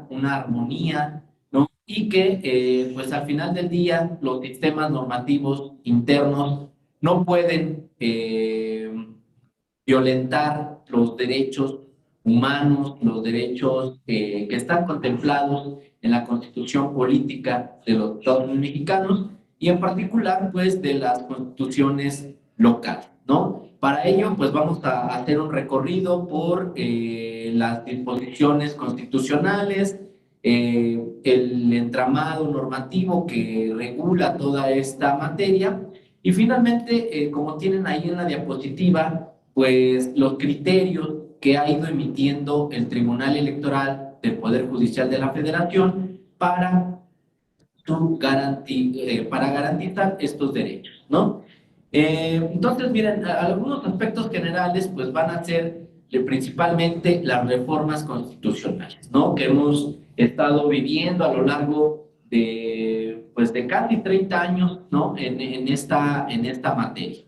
una armonía, ¿no? Y que, pues al final del día, los sistemas normativos internos no pueden violentar los derechos humanos, los derechos que están contemplados en la Constitución Política de los Estados Unidos mexicanos y en particular, pues, de las constituciones locales, ¿no? Para ello, pues vamos a hacer un recorrido por las disposiciones constitucionales, el entramado normativo que regula toda esta materia y finalmente, como tienen ahí en la diapositiva, pues los criterios que ha ido emitiendo el Tribunal Electoral del Poder Judicial de la Federación para garantizar estos derechos, ¿no? Entonces, miren, algunos aspectos generales pues van a ser principalmente las reformas constitucionales, ¿no? Que hemos estado viviendo a lo largo pues, de casi 30 años, ¿no? En esta materia.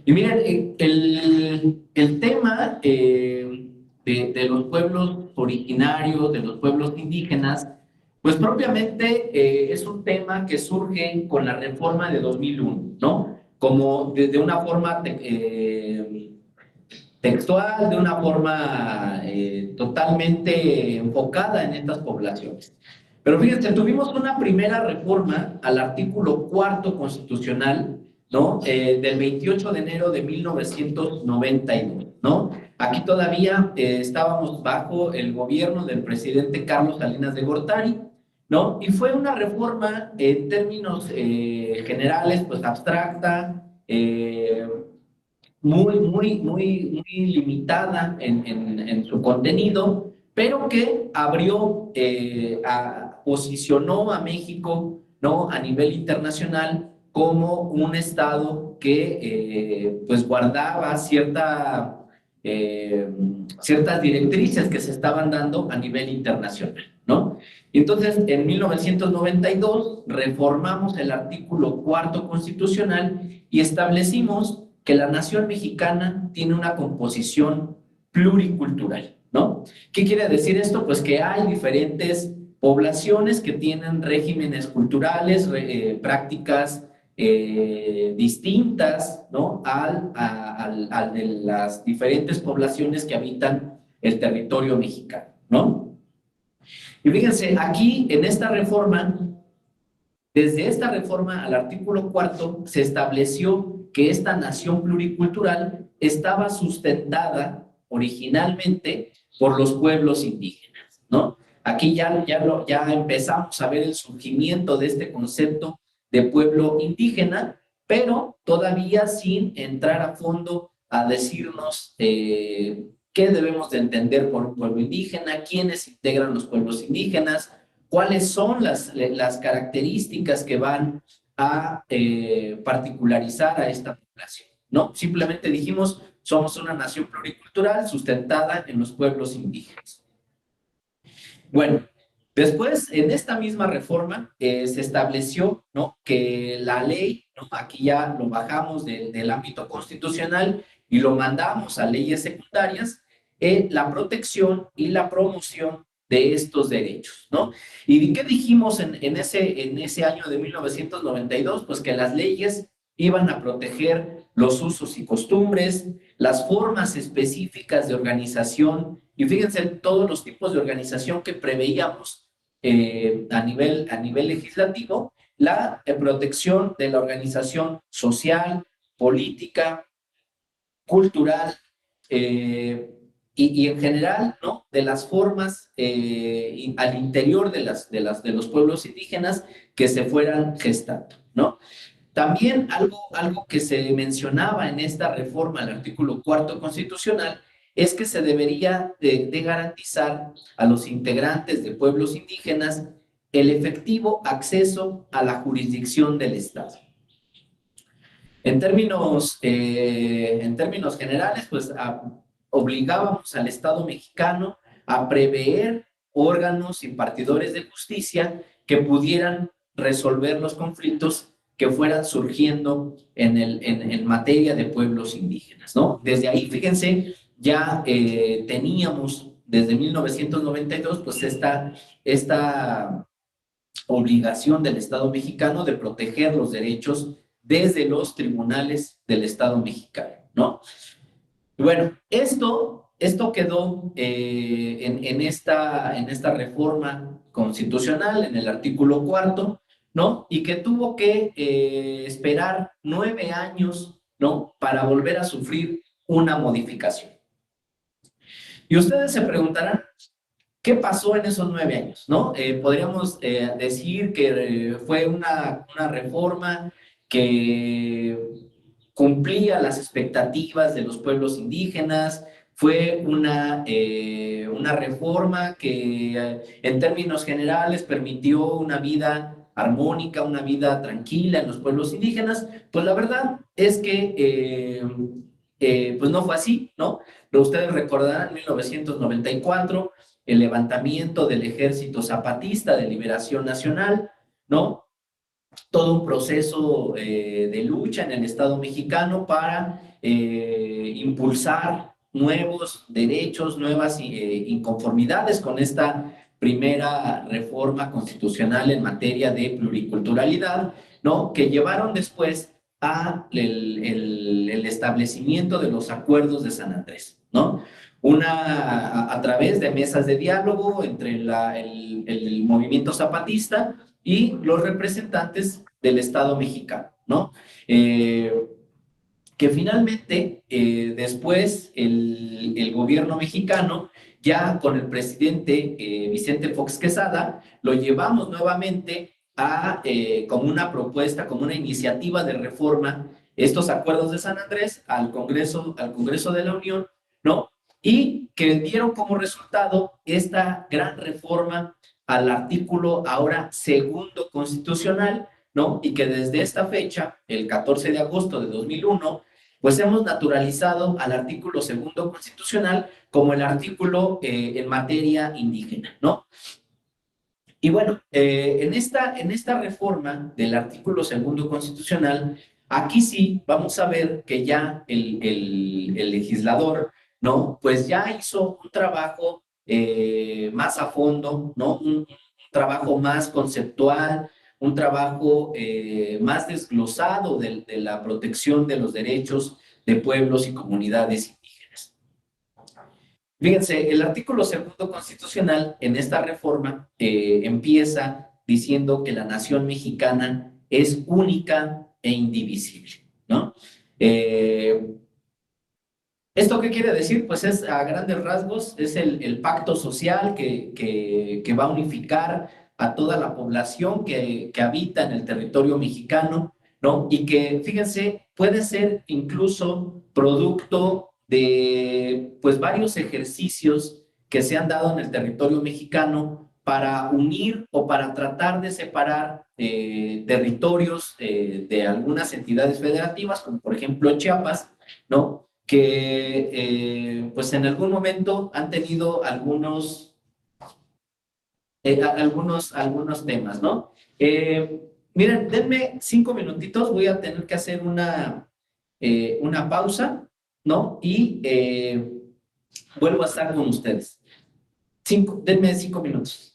Y miren, el tema de los pueblos originarios, de los pueblos indígenas, pues propiamente es un tema que surge con la reforma de 2001, ¿no? Como de una forma textual, de una forma totalmente enfocada en estas poblaciones. Pero fíjense, tuvimos una primera reforma al artículo cuarto constitucional, ¿no? Del 28 de enero de 1992, ¿no? Aquí todavía estábamos bajo el gobierno del presidente Carlos Salinas de Gortari, ¿no? Y fue una reforma en términos generales, pues abstracta, muy limitada en su contenido, pero que posicionó a México, ¿no? A nivel internacional como un estado que pues guardaba ciertas directrices que se estaban dando a nivel internacional, ¿no? Y entonces, en 1992 reformamos el artículo cuarto constitucional y establecimos que la nación mexicana tiene una composición pluricultural, ¿no? ¿Qué quiere decir esto? Pues que hay diferentes poblaciones que tienen regímenes culturales, prácticas distintas, ¿no? Al de las diferentes poblaciones que habitan el territorio mexicano, ¿no? Y fíjense, aquí en esta reforma, desde esta reforma al artículo cuarto, se estableció que esta nación pluricultural estaba sustentada originalmente por los pueblos indígenas, ¿no? Aquí ya empezamos a ver el surgimiento de este concepto de pueblo indígena, pero todavía sin entrar a fondo a decirnos qué debemos de entender por un pueblo indígena, quiénes integran los pueblos indígenas, cuáles son las características que van a particularizar a esta población, ¿no? Simplemente dijimos, somos una nación pluricultural sustentada en los pueblos indígenas. Bueno, después, en esta misma reforma, se estableció, ¿no? Que la ley, ¿no? Aquí ya lo bajamos del ámbito constitucional y lo mandamos a leyes secundarias, la protección y la promoción de estos derechos, ¿no? ¿Y qué dijimos en ese año de 1992? Pues que las leyes iban a proteger los usos y costumbres, las formas específicas de organización, y fíjense todos los tipos de organización que preveíamos a nivel legislativo, la protección de la organización social, política, cultural, y en general, ¿no? De las formas al interior de los pueblos indígenas que se fueran gestando, ¿no? También algo que se mencionaba en esta reforma al artículo cuarto constitucional es que se debería de garantizar a los integrantes de pueblos indígenas el efectivo acceso a la jurisdicción del Estado. En términos generales, pues obligábamos al Estado mexicano a prever órganos impartidores de justicia que pudieran resolver los conflictos que fueran surgiendo en materia de pueblos indígenas, ¿no? Desde ahí, fíjense, ya teníamos desde 1992, pues esta obligación del Estado mexicano de proteger los derechos desde los tribunales del Estado mexicano, ¿no? Y bueno, esto quedó en esta reforma constitucional, en el artículo cuarto, ¿no? Y que tuvo que esperar 9 años, ¿no? Para volver a sufrir una modificación. Y ustedes se preguntarán, ¿qué pasó en esos 9 años? ¿No? Podríamos decir que fue una reforma que cumplía las expectativas de los pueblos indígenas, fue una reforma que en términos generales permitió una vida armónica, una vida tranquila en los pueblos indígenas. Pues la verdad es que pues no fue así, ¿no? Pero ustedes recordarán 1994, el levantamiento del Ejército Zapatista de Liberación Nacional, ¿no? Todo un proceso de lucha en el Estado mexicano para impulsar nuevos derechos, nuevas inconformidades con esta primera reforma constitucional en materia de pluriculturalidad, ¿no? Que llevaron después a el establecimiento de los acuerdos de San Andrés, ¿no? A través de mesas de diálogo entre el movimiento zapatista y los representantes del Estado mexicano, ¿no? Eh, que finalmente, después, el gobierno mexicano, ya con el presidente Vicente Fox Quesada, lo llevamos nuevamente como una propuesta, como una iniciativa de reforma, estos acuerdos de San Andrés al Congreso de la Unión, ¿no? Y que dieron como resultado esta gran reforma al artículo ahora segundo constitucional, ¿no? Y que desde esta fecha, el 14 de agosto de 2001, pues hemos naturalizado al artículo segundo constitucional como el artículo en materia indígena, ¿no? Y bueno, en esta reforma del artículo segundo constitucional, aquí sí vamos a ver que ya el legislador, ¿no? Pues ya hizo un trabajo más a fondo, ¿no? Un trabajo más conceptual, un trabajo más desglosado de la protección de los derechos de pueblos y comunidades indígenas. Fíjense, el artículo segundo constitucional en esta reforma empieza diciendo que la nación mexicana es única e indivisible, ¿no? Eh, ¿Esto qué quiere decir? Pues es a grandes rasgos, es el pacto social que va a unificar a toda la población que habita en el territorio mexicano, ¿no? Y que, fíjense, puede ser incluso producto de, pues, varios ejercicios que se han dado en el territorio mexicano para unir o para tratar de separar territorios de algunas entidades federativas, como por ejemplo Chiapas, ¿no? Que pues en algún momento han tenido algunos temas, ¿no? Miren, denme 5 minutitos, voy a tener que hacer una pausa, ¿no? Y vuelvo a estar con ustedes. Denme 5 minutos.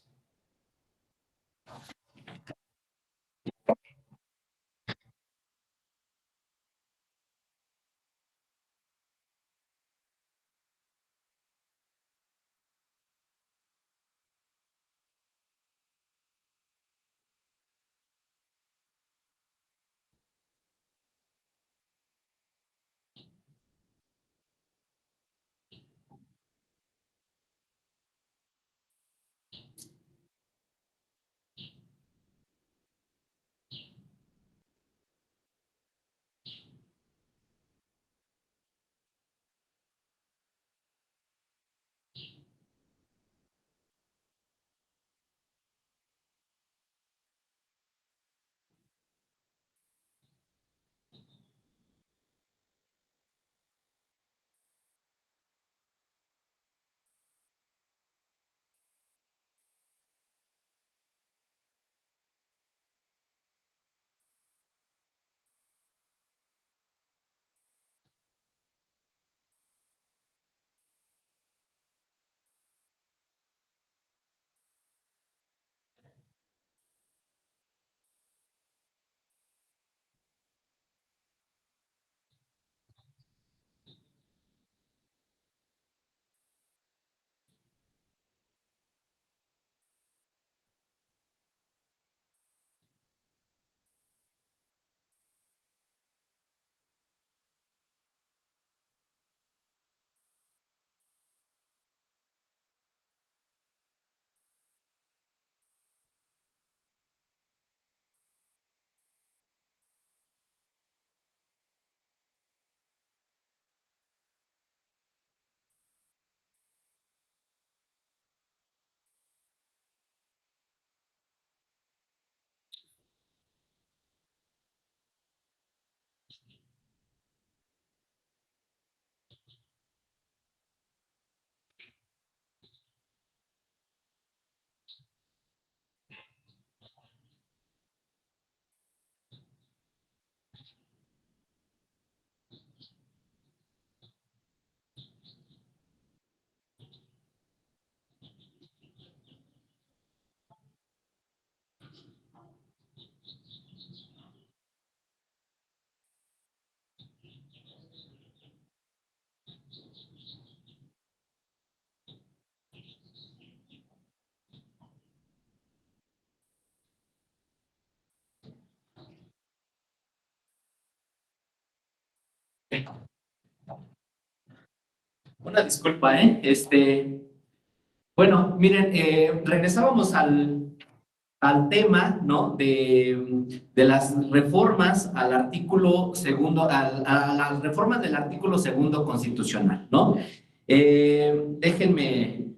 Una disculpa, ¿eh? Bueno, miren, regresábamos al tema, ¿no? De las reformas al artículo segundo, a las reformas del artículo segundo constitucional, ¿no? Déjenme,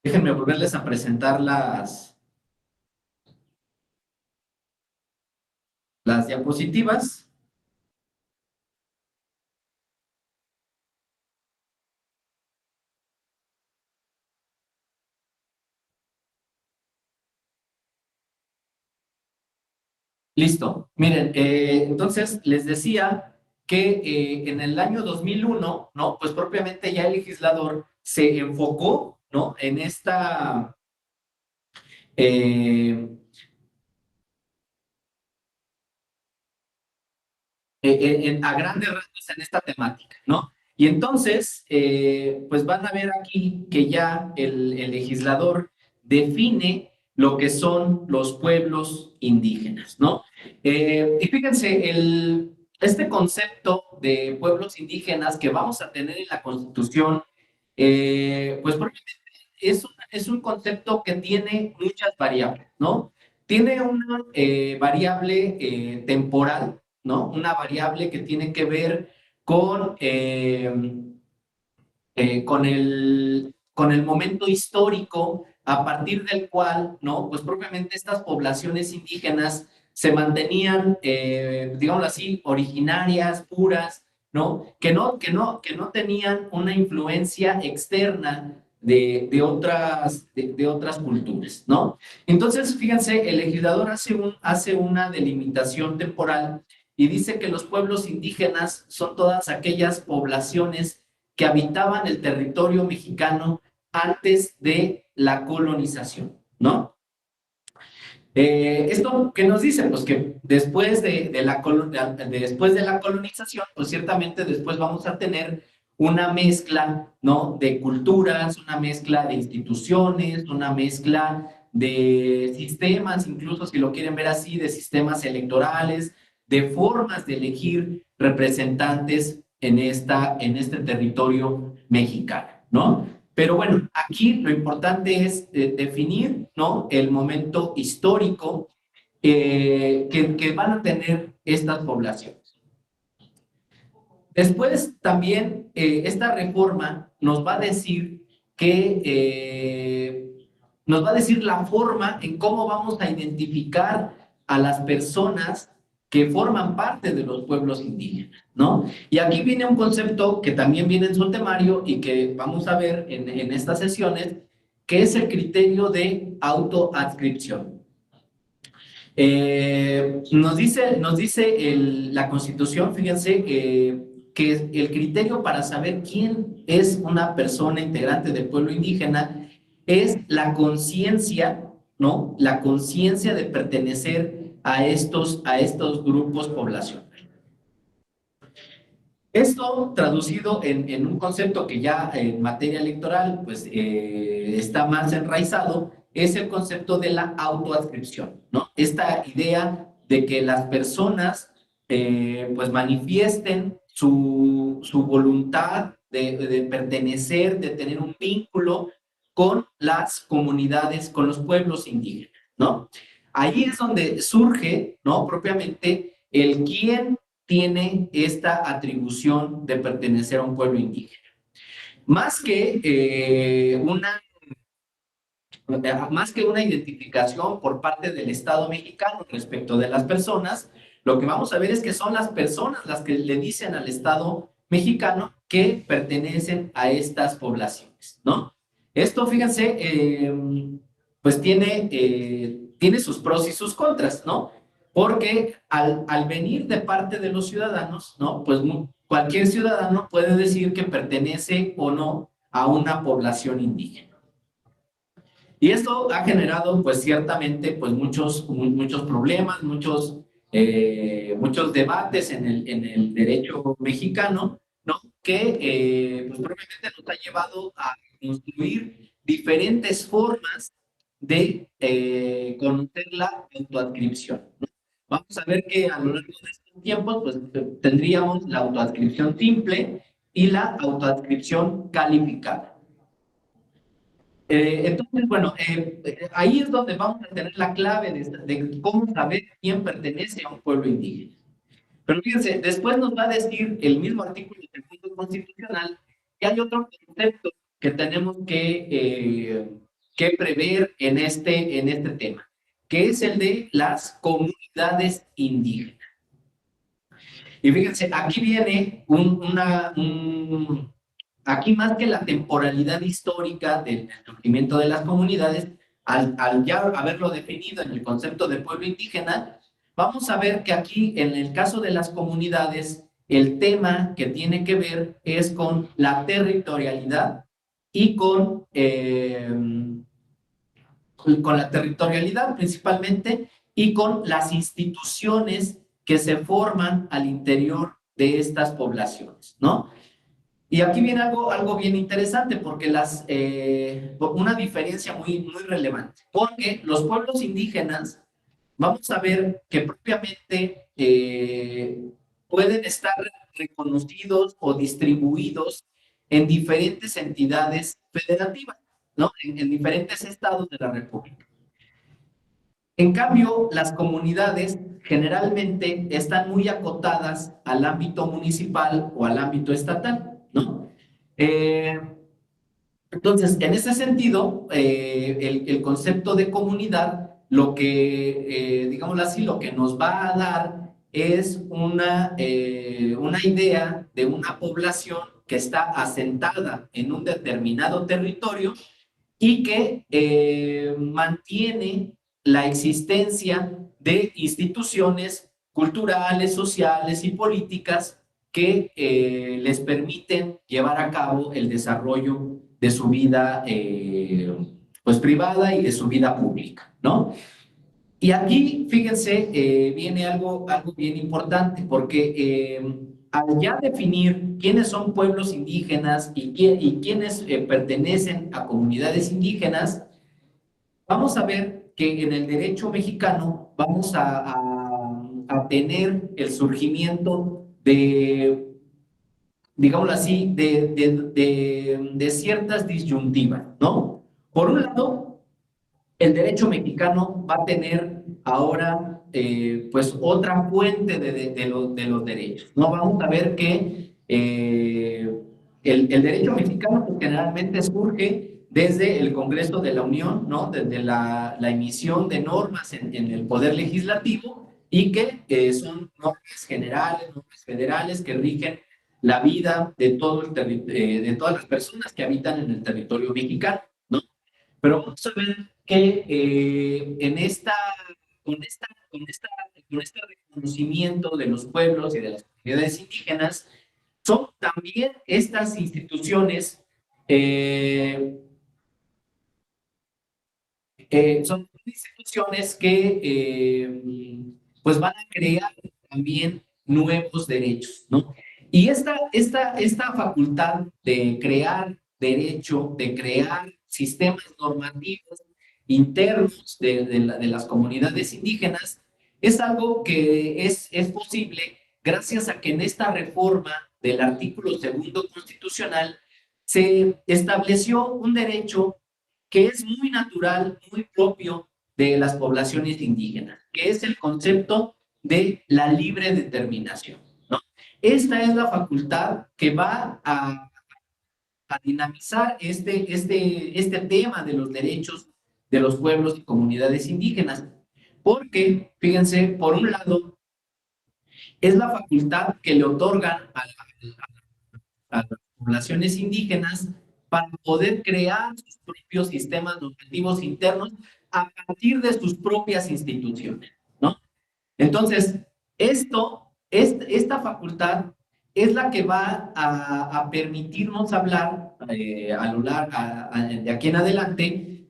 déjenme volverles a presentar las diapositivas. Listo. Miren, entonces les decía que en el año 2001, ¿no? Pues propiamente ya el legislador se enfocó, ¿no? En esta, eh, a grandes rasgos en esta temática, ¿no? Y entonces, pues van a ver aquí que ya el legislador define lo que son los pueblos indígenas, ¿no? Y fíjense, este concepto de pueblos indígenas que vamos a tener en la Constitución, pues propiamente es un concepto que tiene muchas variables, ¿no? Tiene una variable temporal, ¿no? Una variable que tiene que ver con, con el momento histórico a partir del cual, ¿no? Pues propiamente estas poblaciones indígenas se mantenían, digámoslo así, originarias, puras, ¿no? Que no tenían una influencia externa de otras culturas, ¿no? Entonces, fíjense, el legislador hace una delimitación temporal y dice que los pueblos indígenas son todas aquellas poblaciones que habitaban el territorio mexicano antes de la colonización, ¿no? ¿Esto qué nos dice? Pues que después después de la colonización, pues ciertamente después vamos a tener una mezcla, ¿no? De culturas, una mezcla de instituciones, una mezcla de sistemas, incluso si lo quieren ver así, de sistemas electorales, de formas de elegir representantes en este territorio mexicano, ¿no? Pero bueno, aquí lo importante es definir, ¿no? El momento histórico que van a tener estas poblaciones. Después también esta reforma nos va a decir que nos va a decir la forma en cómo vamos a identificar a las personas que forman parte de los pueblos indígenas, ¿no? Y aquí viene un concepto que también viene en su temario y que vamos a ver en estas sesiones, que es el criterio de autoadscripción. Nos dice la Constitución, fíjense, que el criterio para saber quién es una persona integrante del pueblo indígena es la conciencia, ¿no? La conciencia de pertenecer a estos grupos poblacionales. Esto traducido en un concepto que ya en materia electoral pues, está más enraizado, es el concepto de la autoadscripción, ¿no? Esta idea de que las personas pues manifiesten su voluntad de pertenecer, de tener un vínculo con las comunidades, con los pueblos indígenas, ¿no? Ahí es donde surge, ¿no? Propiamente el quién tiene esta atribución de pertenecer a un pueblo indígena. Más que, más que una identificación por parte del Estado mexicano respecto de las personas, lo que vamos a ver es que son las personas las que le dicen al Estado mexicano que pertenecen a estas poblaciones, ¿no? Esto, fíjense, pues tiene sus pros y sus contras, ¿no? Porque al venir de parte de los ciudadanos, ¿no? Pues cualquier ciudadano puede decir que pertenece o no a una población indígena. Y esto ha generado, pues ciertamente, pues muchos problemas, muchos debates en el derecho mexicano, ¿no? Que pues propiamente nos ha llevado a construir diferentes formas de conocer la autoadscripción, ¿no? Vamos a ver que a lo largo de estos tiempos, pues tendríamos la autoadscripción simple y la autoadscripción calificada. Entonces, bueno, ahí es donde vamos a tener la clave de cómo saber quién pertenece a un pueblo indígena. Pero fíjense, después nos va a decir el mismo artículo del Código Constitucional que hay otro concepto que tenemos que prever en este tema, que es el de las comunidades indígenas. Y fíjense, aquí viene aquí más que la temporalidad histórica del surgimiento de las comunidades, al ya haberlo definido en el concepto de pueblo indígena, vamos a ver que aquí, en el caso de las comunidades, el tema que tiene que ver es con la territorialidad y con la territorialidad principalmente y con las instituciones que se forman al interior de estas poblaciones, ¿no? Y aquí viene algo bien interesante, porque una diferencia muy relevante, porque los pueblos indígenas, vamos a ver que propiamente pueden estar reconocidos o distribuidos en diferentes entidades federativas, ¿no? En diferentes estados de la República. En cambio, las comunidades generalmente están muy acotadas al ámbito municipal o al ámbito estatal, ¿no? Eh, entonces, en ese sentido, el concepto de comunidad, digámoslo así, lo que nos va a dar es una idea de una población que está asentada en un determinado territorio y que mantiene la existencia de instituciones culturales, sociales y políticas que les permiten llevar a cabo el desarrollo de su vida pues privada y de su vida pública, ¿no? Y aquí, fíjense, viene algo bien importante, porque al ya definir quiénes son pueblos indígenas y quiénes pertenecen a comunidades indígenas, vamos a ver que en el derecho mexicano vamos a tener el surgimiento digámoslo así, de ciertas disyuntivas, ¿no? Por un lado, el derecho mexicano va a tener ahora pues otra fuente de los derechos, ¿no? Vamos a ver que el derecho mexicano pues, generalmente surge desde el Congreso de la Unión, ¿no? Desde la emisión de normas en el Poder Legislativo y que son normas generales, normas federales que rigen la vida de todas las personas que habitan en el territorio mexicano, ¿no? Pero vamos a ver que con este reconocimiento de los pueblos y de las comunidades indígenas, son también estas instituciones, eh, son instituciones que pues van a crear también nuevos derechos, ¿no? Y esta facultad de crear derecho, de crear sistemas normativos internos de las comunidades indígenas, es algo que es posible gracias a que en esta reforma del artículo segundo constitucional se estableció un derecho que es muy natural, muy propio de las poblaciones indígenas, que es el concepto de la libre determinación, ¿no? Esta es la facultad que va a dinamizar este tema de los derechos de los pueblos y comunidades indígenas, porque, fíjense, por un lado, es la facultad que le otorgan a las poblaciones indígenas para poder crear sus propios sistemas normativos internos a partir de sus propias instituciones, ¿no? Entonces, esta facultad es la que va a permitirnos hablar a lo largo, de aquí en adelante,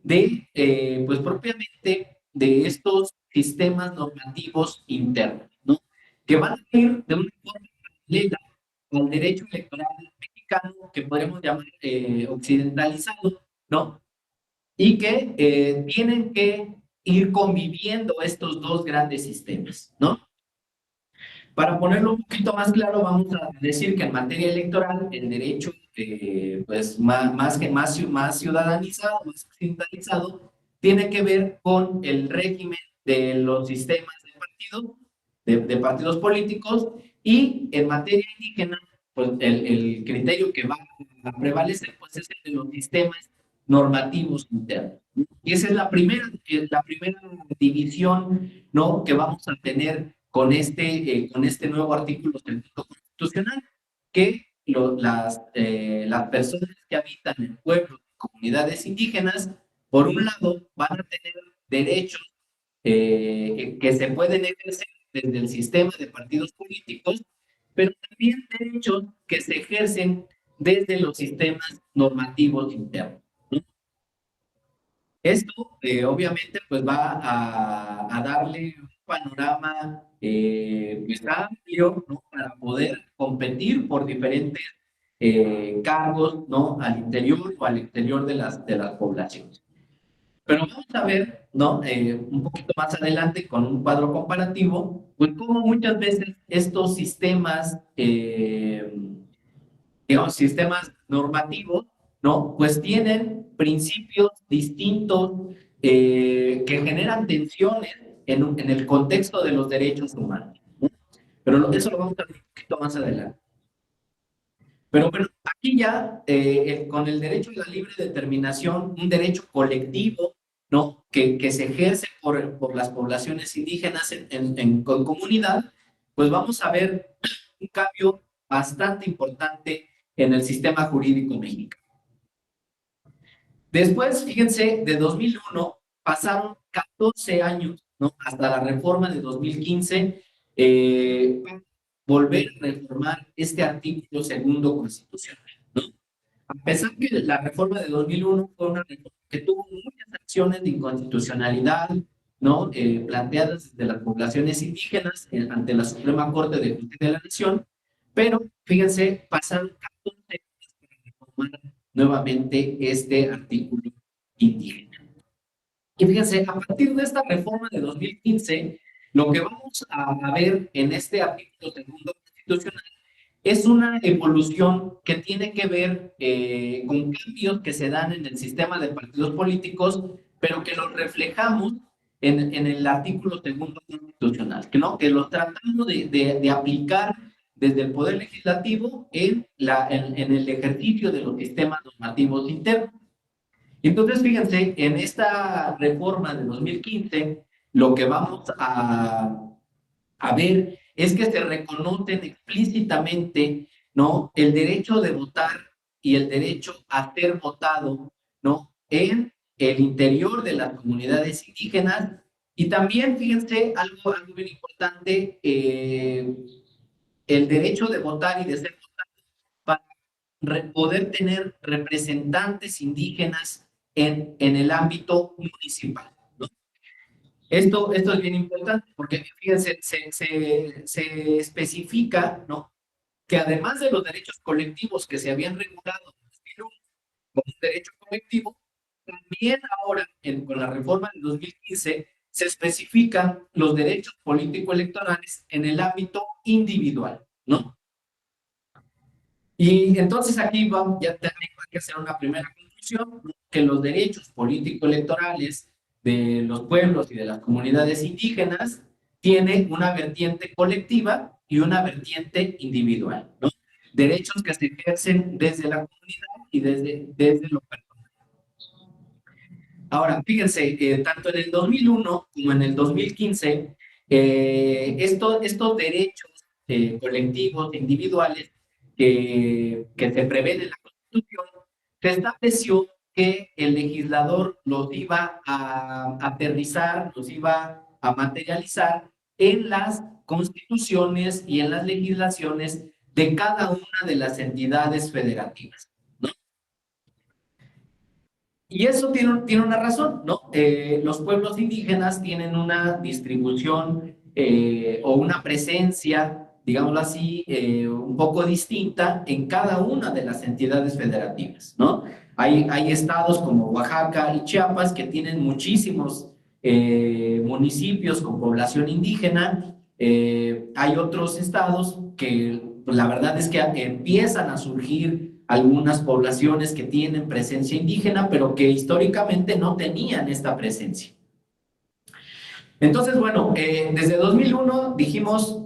pues propiamente de estos sistemas normativos internos, ¿no? Que van a ir de una forma paralela al derecho electoral mexicano, que podemos llamar occidentalizado, ¿no? y que tienen que ir conviviendo estos dos grandes sistemas, ¿no? Para ponerlo un poquito más claro, vamos a decir que en materia electoral, el derecho, pues más ciudadanizado, más occidentalizado, tiene que ver con el régimen de los sistemas de partidos, de partidos políticos, y en materia indígena, pues el criterio que va a prevalecer, pues es el de los sistemas normativos internos. Y esa es la primera división, ¿no?, que vamos a tener con este nuevo artículo constitucional, que las personas que habitan en pueblos y comunidades indígenas, por un lado, van a tener derechos que se pueden ejercer desde el sistema de partidos políticos, pero también derechos que se ejercen desde los sistemas normativos internos, ¿no? Esto, obviamente, pues va a darle un panorama pues amplio, ¿no?, para poder competir por diferentes cargos, ¿no?, al interior o al exterior de las poblaciones. Pero vamos a ver, ¿no?, un poquito más adelante con un cuadro comparativo, pues cómo muchas veces estos sistemas, digamos, sistemas normativos, ¿no?, pues tienen principios distintos que generan tensiones en el contexto de los derechos humanos, ¿no? Pero eso lo vamos a ver un poquito más adelante. Pero bueno, aquí ya con el derecho a la libre determinación, un derecho colectivo, ¿no?, que se ejerce por las poblaciones indígenas en comunidad, pues vamos a ver un cambio bastante importante en el sistema jurídico mexicano. Después, fíjense, de 2001 pasaron 14 años, ¿no?, hasta la reforma de 2015, para volver a reformar este artículo segundo constitucional, ¿no? A pesar que la reforma de 2001 fue una reforma que tuvo muchas acciones de inconstitucionalidad, ¿no?, planteadas desde las poblaciones indígenas ante la Suprema Corte de Justicia de la Nación, pero fíjense, pasaron 14 años para reformar nuevamente este artículo indígena. Y fíjense, a partir de esta reforma de 2015, lo que vamos a ver en este artículo segundo constitucional es una evolución que tiene que ver con cambios que se dan en el sistema de partidos políticos, pero que los reflejamos en el artículo segundo constitucional, que, ¿no?, que los tratamos de aplicar desde el Poder Legislativo en el ejercicio de los sistemas normativos internos. Y entonces, fíjense, en esta reforma de 2015, lo que vamos a ver es que se reconocen explícitamente, ¿no?, el derecho de votar y el derecho a ser votado, ¿no?, en el interior de las comunidades indígenas. Y también, fíjense, algo bien importante, el derecho de votar y de ser votado para poder tener representantes indígenas en el ámbito municipal, ¿no? Esto es bien importante porque, fíjense, se especifica, ¿no?, que además de los derechos colectivos que se habían regulado en 2001 como un derecho colectivo, también ahora, con la reforma de 2015, se especifican los derechos político-electorales en el ámbito individual, ¿no? Y entonces aquí ya también hay que hacer una primera conclusión, ¿no?, que los derechos político-electorales de los pueblos y de las comunidades indígenas tienen una vertiente colectiva y una vertiente individual, ¿no? Derechos que se ejercen desde la comunidad y desde lo personal. Ahora, fíjense, tanto en el 2001 como en el 2015, estos derechos colectivos, individuales, que se prevén en la Constitución, se estableció que el legislador los iba a aterrizar, los iba a materializar en las constituciones y en las legislaciones de cada una de las entidades federativas, ¿no? Y eso tiene una razón, ¿no? Los pueblos indígenas tienen una distribución o una presencia, digámoslo así, un poco distinta en cada una de las entidades federativas, ¿no? Hay estados como Oaxaca y Chiapas que tienen muchísimos municipios con población indígena. Hay otros estados que pues, la verdad es que empiezan a surgir algunas poblaciones que tienen presencia indígena, pero que históricamente no tenían esta presencia. Entonces, bueno, desde 2001 dijimos,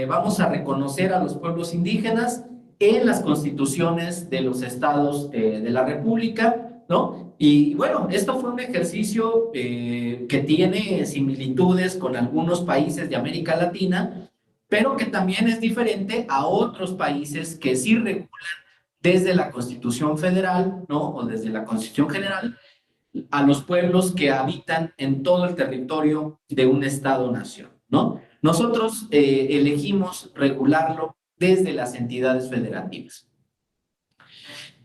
vamos a reconocer a los pueblos indígenas en las constituciones de los estados de la República, ¿no? Y bueno, esto fue un ejercicio que tiene similitudes con algunos países de América Latina, pero que también es diferente a otros países que sí regulan desde la Constitución Federal, ¿no? O desde la Constitución General a los pueblos que habitan en todo el territorio de un Estado-nación, ¿no? Nosotros elegimos regularlo desde las entidades federativas.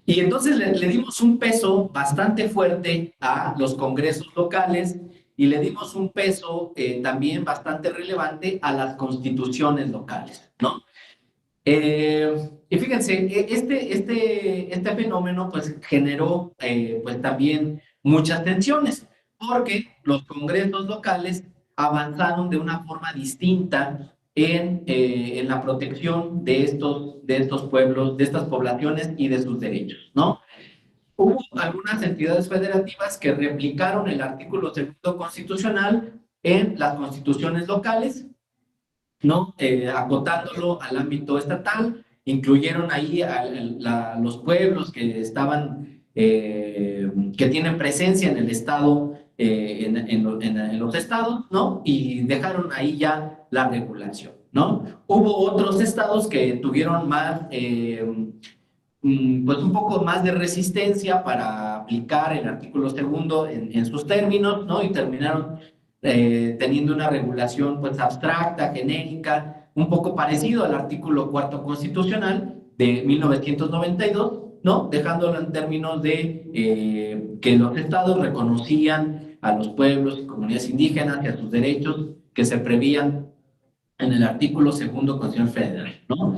Y entonces le dimos un peso bastante fuerte a los congresos locales y le dimos un peso también bastante relevante a las constituciones locales, ¿no? Y fíjense, este fenómeno pues generó pues también muchas tensiones, porque los congresos locales avanzaron de una forma distinta en la protección de estos pueblos, de estas poblaciones y de sus derechos, ¿no? Hubo algunas entidades federativas que replicaron el artículo 2 constitucional en las constituciones locales, ¿no? Acotándolo al ámbito estatal, incluyeron ahí los pueblos que estaban, que tienen presencia en el estado, en los estados, ¿no? Y dejaron ahí ya la regulación, ¿no? Hubo otros estados que tuvieron más, pues un poco más de resistencia para aplicar el artículo 2 en sus términos, ¿no? Y terminaron teniendo una regulación pues abstracta, genérica, un poco parecido al artículo 4 constitucional de 1992, ¿no? Dejándolo en términos de que los estados reconocían a los pueblos y comunidades indígenas y a sus derechos que se prevían en el artículo 2 constitucional federal, ¿no?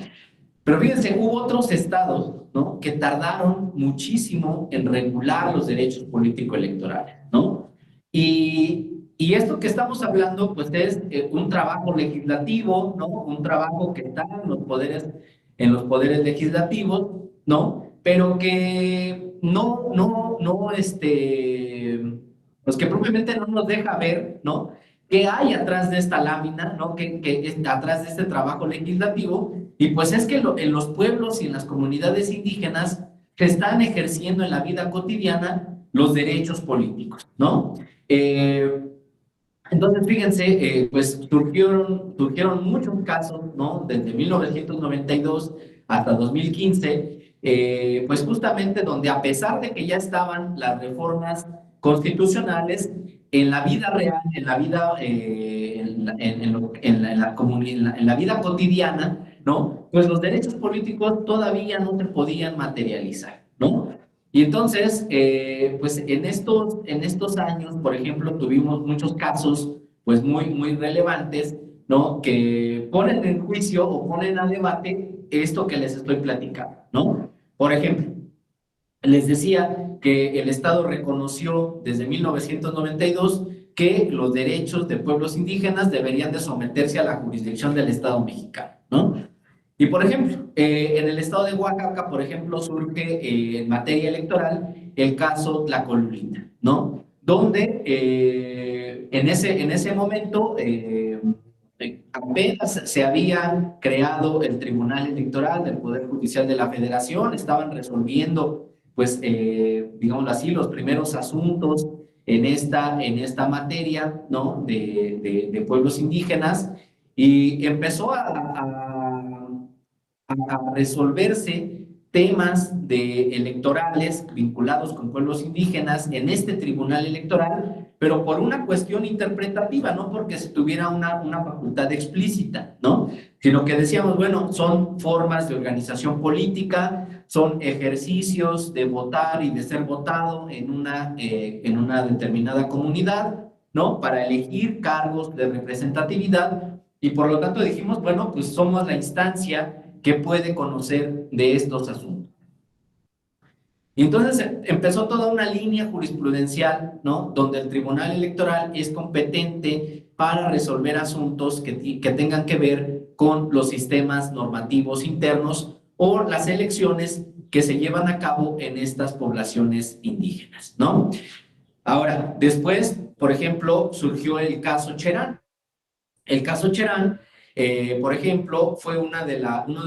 Pero fíjense, hubo otros estados, ¿no? Que tardaron muchísimo en regular los derechos político-electorales, ¿no? Y esto que estamos hablando, pues es un trabajo legislativo, ¿no? Un trabajo que está en los poderes legislativos, ¿no? Pero que pues que propiamente no nos deja ver, ¿no? ¿Qué hay atrás de esta lámina, ¿no? ¿Qué es atrás de este trabajo legislativo? Y pues es que en los pueblos y en las comunidades indígenas se están ejerciendo en la vida cotidiana los derechos políticos, ¿no? Entonces, fíjense, pues surgieron muchos casos, ¿no? Desde 1992 hasta 2015, pues justamente donde a pesar de que ya estaban las reformas constitucionales, en la vida real, en la vida, en la vida cotidiana, ¿no? Pues los derechos políticos todavía no se podían materializar, ¿no? Y entonces, pues en estos años, por ejemplo, tuvimos muchos casos, pues muy relevantes, ¿no? Que ponen en juicio o ponen a debate esto que les estoy platicando, ¿no? Por ejemplo, les decía que el Estado reconoció desde 1992 que los derechos de pueblos indígenas deberían de someterse a la jurisdicción del Estado mexicano, ¿no? Y por ejemplo, en el estado de Oaxaca, por ejemplo, surge en materia electoral el caso Tlacolulina, ¿no? Donde en ese momento apenas se había creado el Tribunal Electoral del Poder Judicial de la Federación, estaban resolviendo, pues, digámoslo así, los primeros asuntos en esta materia, ¿no? De pueblos indígenas, y empezó a resolverse temas electorales vinculados con pueblos indígenas en este tribunal electoral, pero por una cuestión interpretativa, no porque se tuviera una facultad explícita, ¿no? Sino que decíamos, bueno, son formas de organización política, son ejercicios de votar y de ser votado en una determinada comunidad, ¿no? Para elegir cargos de representatividad y por lo tanto dijimos, bueno, pues somos la instancia que puede conocer de estos asuntos. Y entonces empezó toda una línea jurisprudencial, ¿no? Donde el Tribunal Electoral es competente para resolver asuntos que tengan que ver con los sistemas normativos internos o las elecciones que se llevan a cabo en estas poblaciones indígenas, ¿no? Ahora, después, por ejemplo, surgió el caso Cherán. El caso Cherán, por ejemplo, fue uno de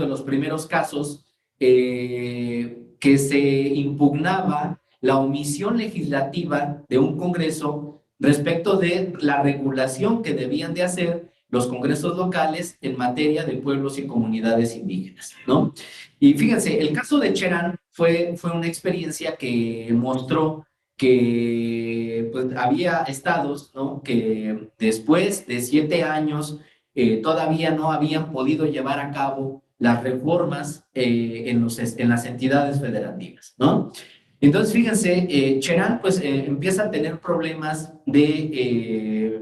los primeros casos que se impugnaba la omisión legislativa de un Congreso respecto de la regulación que debían de hacer los congresos locales en materia de pueblos y comunidades indígenas, ¿no? Y fíjense, el caso de Cherán fue una experiencia que mostró que pues, había estados, ¿no? Que después de 7 años todavía no habían podido llevar a cabo las reformas en las entidades federativas, ¿no? Entonces, fíjense, Cherán pues empieza a tener problemas de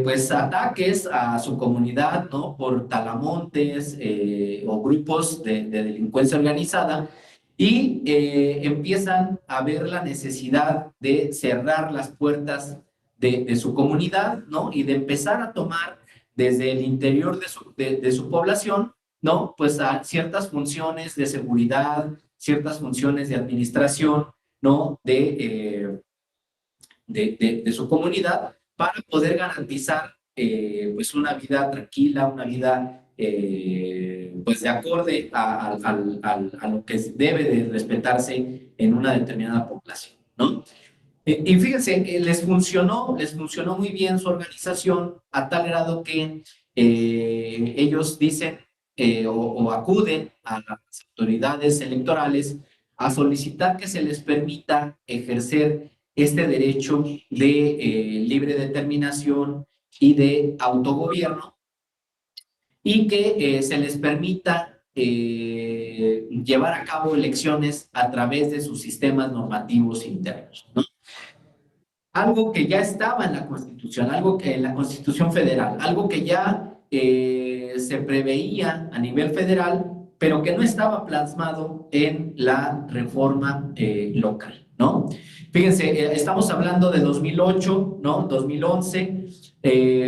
pues ataques a su comunidad, ¿no? Por talamontes o grupos de delincuencia organizada y empiezan a ver la necesidad de cerrar las puertas de su comunidad, ¿no? Y de empezar a tomar desde el interior de su población, ¿no? Pues a ciertas funciones de seguridad, ciertas funciones de administración, ¿no? De su comunidad para poder garantizar pues una vida tranquila, una vida pues de acorde a lo que debe de respetarse en una determinada población, ¿no? Y fíjense, les funcionó muy bien su organización a tal grado que ellos dicen o acuden a las autoridades electorales a solicitar que se les permita ejercer este derecho de libre determinación y de autogobierno y que se les permita llevar a cabo elecciones a través de sus sistemas normativos internos, ¿no? Algo que ya estaba en la Constitución, algo que en la Constitución Federal, algo que ya se preveía a nivel federal, pero que no estaba plasmado en la reforma local, ¿no? Fíjense, estamos hablando de 2008, ¿no? 2011,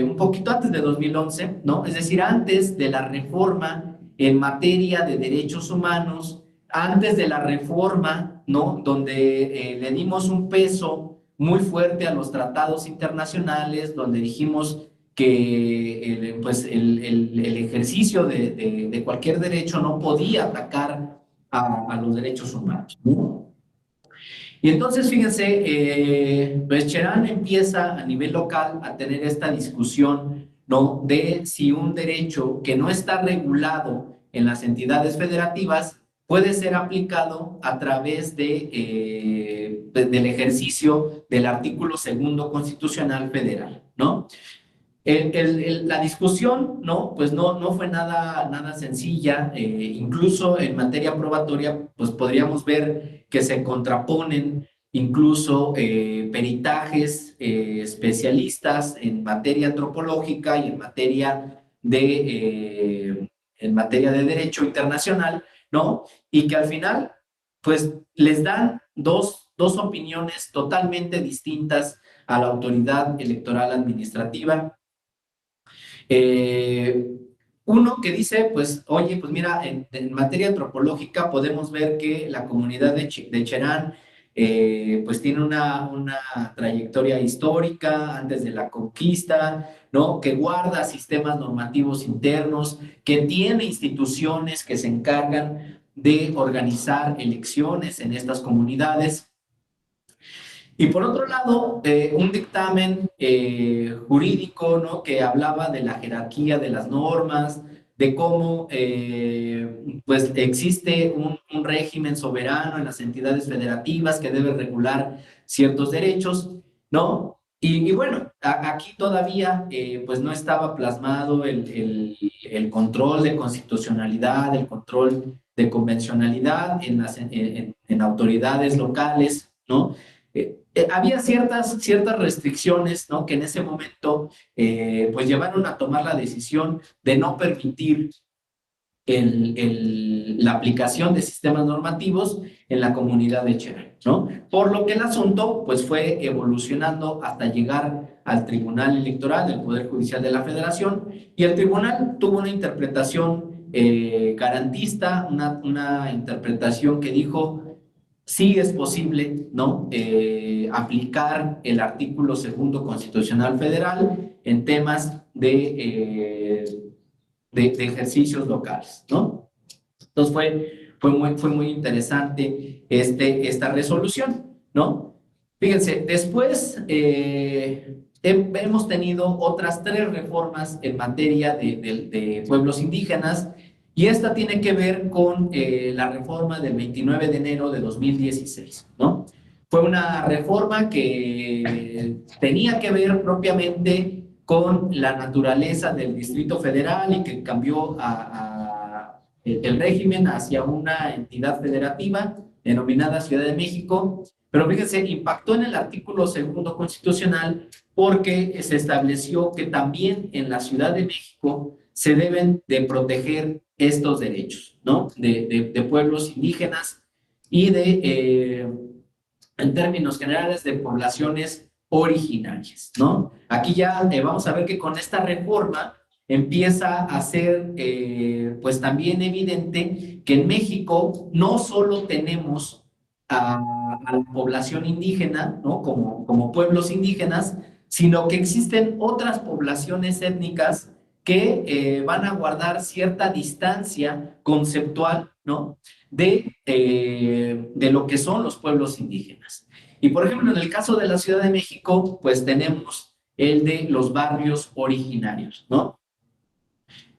un poquito antes de 2011, ¿no? Es decir, antes de la reforma en materia de derechos humanos, antes de la reforma, ¿no? Donde le dimos un peso muy fuerte a los tratados internacionales, donde dijimos que pues el ejercicio de cualquier derecho no podía atacar a los derechos humanos, ¿no? Y entonces, fíjense, pues Cherán empieza a nivel local a tener esta discusión, ¿no? De si un derecho que no está regulado en las entidades federativas puede ser aplicado a través del ejercicio del artículo segundo constitucional federal, ¿no? La discusión, ¿no? Pues no fue nada sencilla. Incluso en materia probatoria, pues podríamos ver que se contraponen incluso peritajes especialistas en materia antropológica y en materia de derecho internacional, ¿no? Y que al final, pues les dan dos opiniones totalmente distintas a la autoridad electoral administrativa. eh, Uno que dice, pues, oye, pues mira, en materia antropológica podemos ver que la comunidad de Cherán, pues tiene una trayectoria histórica antes de la conquista, ¿no? Que guarda sistemas normativos internos, que tiene instituciones que se encargan de organizar elecciones en estas comunidades. Y por otro lado, un dictamen jurídico, ¿no? Que hablaba de la jerarquía de las normas, de cómo pues existe un régimen soberano en las entidades federativas que debe regular ciertos derechos, ¿no? Y bueno, aquí todavía pues no estaba plasmado el control de constitucionalidad, el control de convencionalidad en autoridades locales, ¿no? Había ciertas restricciones, ¿no? Que en ese momento pues llevaron a tomar la decisión de no permitir la aplicación de sistemas normativos en la comunidad de Chedraui, ¿no? Por lo que el asunto pues fue evolucionando hasta llegar al Tribunal Electoral del Poder Judicial de la Federación, y el tribunal tuvo una interpretación garantista, una interpretación que dijo sí es posible, ¿no? Aplicar el artículo segundo constitucional federal en temas de ejercicios locales, ¿no? Entonces fue muy interesante esta resolución, ¿no? Fíjense, después hemos tenido otras 3 reformas en materia de pueblos indígenas, y esta tiene que ver con la reforma del 29 de enero de 2016, ¿no? Fue una reforma que tenía que ver propiamente con la naturaleza del Distrito Federal y que cambió el régimen hacia una entidad federativa denominada Ciudad de México. Pero fíjense, impactó en el artículo segundo constitucional porque se estableció que también en la Ciudad de México se deben de proteger estos derechos, ¿no? De pueblos indígenas y en términos generales, de poblaciones originarias, ¿no? Aquí ya vamos a ver que con esta reforma empieza a ser, pues también evidente que en México no solo tenemos a la población indígena, ¿no? Como pueblos indígenas, sino que existen otras poblaciones étnicas que van a guardar cierta distancia conceptual, ¿no? De lo que son los pueblos indígenas. Y por ejemplo, en el caso de la Ciudad de México, pues tenemos el de los barrios originarios, ¿no?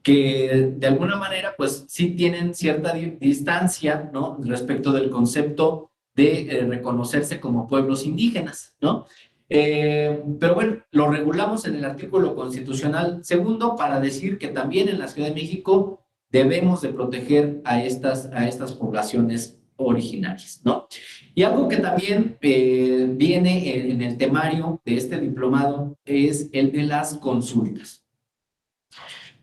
Que de alguna manera, pues sí tienen cierta distancia, ¿no? Respecto del concepto de reconocerse como pueblos indígenas, ¿no? Pero bueno, lo regulamos en el artículo constitucional segundo para decir que también en la Ciudad de México debemos de proteger a estas poblaciones originarias, ¿no? Y algo que también viene en el temario de este diplomado es el de las consultas.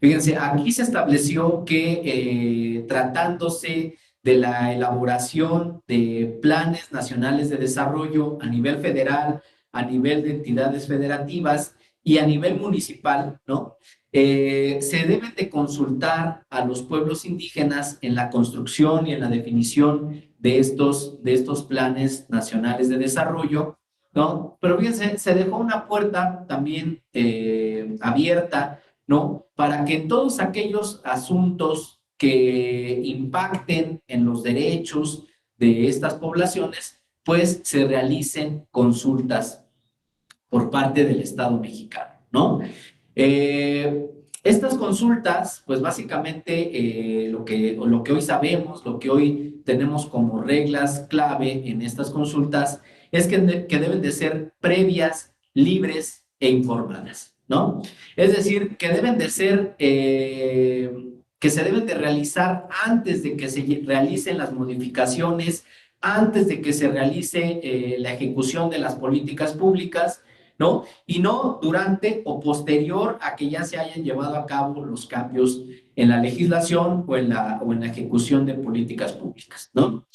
Fíjense, aquí se estableció que tratándose de la elaboración de planes nacionales de desarrollo a nivel federal, a nivel de entidades federativas y a nivel municipal, ¿no? Se deben de consultar a los pueblos indígenas en la construcción y en la definición de estos planes nacionales de desarrollo, ¿no? Pero fíjense, se dejó una puerta también abierta, ¿no? Para que en todos aquellos asuntos que impacten en los derechos de estas poblaciones, pues se realicen consultas por parte del Estado mexicano, ¿no? Eh, estas consultas, pues básicamente lo que hoy sabemos, lo que hoy tenemos como reglas clave en estas consultas, es que deben de ser previas, libres e informadas, ¿no? Es decir, que deben de ser, que se deben de realizar antes de que se realicen las modificaciones, antes de que se realice la ejecución de las políticas públicas, ¿no? Y no durante o posterior a que ya se hayan llevado a cabo los cambios en la legislación o en la ejecución de políticas públicas, ¿no?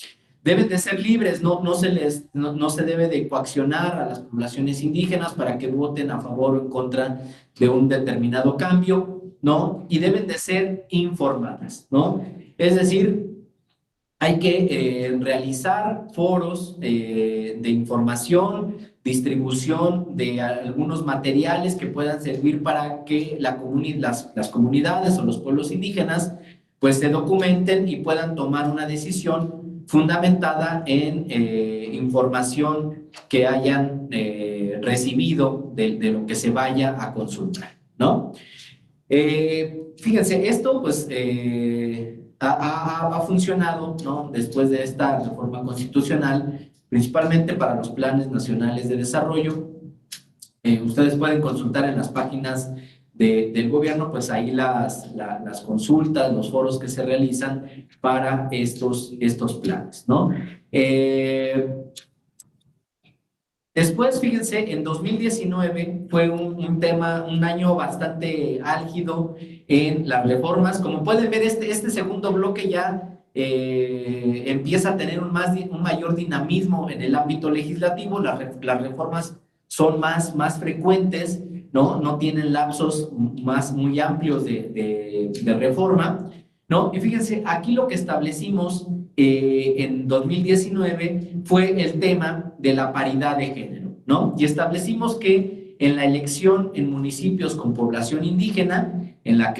Deben de ser libres, no se debe de coaccionar a las poblaciones indígenas para que voten a favor o en contra de un determinado cambio, ¿no? Y deben de ser informadas, ¿no? Es decir, hay que realizar foros de información, distribución de algunos materiales que puedan servir para que las comunidades o los pueblos indígenas pues se documenten y puedan tomar una decisión fundamentada en información que hayan recibido de lo que se vaya a consultar, ¿no? Fíjense, esto pues ha funcionado, ¿no? Después de esta reforma constitucional, principalmente para los planes nacionales de desarrollo. Ustedes pueden consultar en las páginas del gobierno, pues ahí las consultas, los foros que se realizan para estos planes, ¿no? Después, fíjense, en 2019 fue un año bastante álgido en las reformas. Como pueden ver, este segundo bloque ya empieza a tener un mayor dinamismo en el ámbito legislativo. Las reformas son más frecuentes, ¿no? No tienen lapsos muy amplios de reforma, ¿no? Y fíjense, aquí lo que establecimos en 2019 fue el tema de la paridad de género, ¿no? Y establecimos que en la elección en municipios con población indígena, en las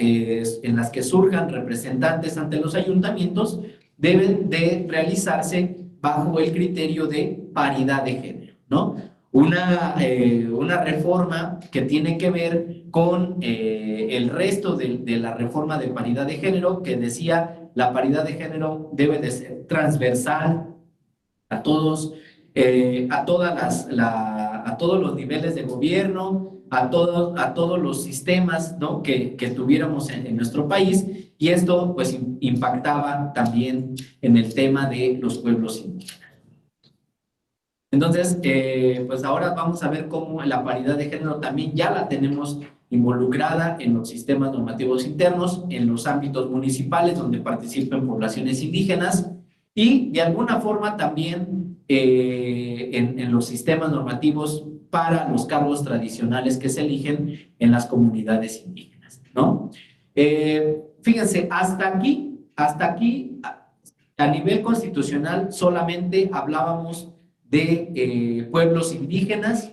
que surjan representantes ante los ayuntamientos, deben de realizarse bajo el criterio de paridad de género, ¿no? Una reforma que tiene que ver con el resto de la reforma de paridad de género, que decía la paridad de género debe de ser transversal a todos, a todos los niveles de gobierno, a todos los sistemas, ¿no? que tuviéramos en nuestro país, y esto pues impactaba también en el tema de los pueblos indígenas. Entonces, pues ahora vamos a ver cómo la paridad de género también ya la tenemos involucrada en los sistemas normativos internos, en los ámbitos municipales donde participan poblaciones indígenas y de alguna forma también en los sistemas normativos para los cargos tradicionales que se eligen en las comunidades indígenas, ¿no? Fíjense, hasta aquí, a nivel constitucional solamente hablábamos de pueblos indígenas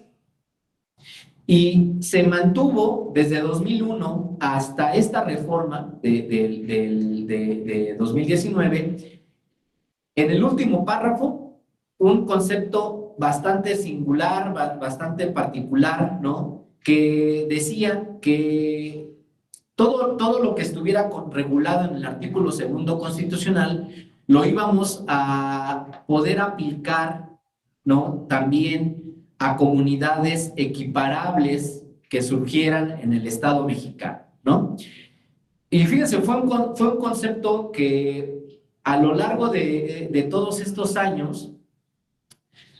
y se mantuvo desde 2001 hasta esta reforma de 2019, en el último párrafo, un concepto bastante singular, bastante particular, ¿no? Que decía que todo lo que estuviera regulado en el artículo 2º constitucional lo íbamos a poder aplicar, ¿no? También a comunidades equiparables que surgieran en el Estado mexicano, ¿no? Y fíjense, fue un concepto que a lo largo de todos estos años,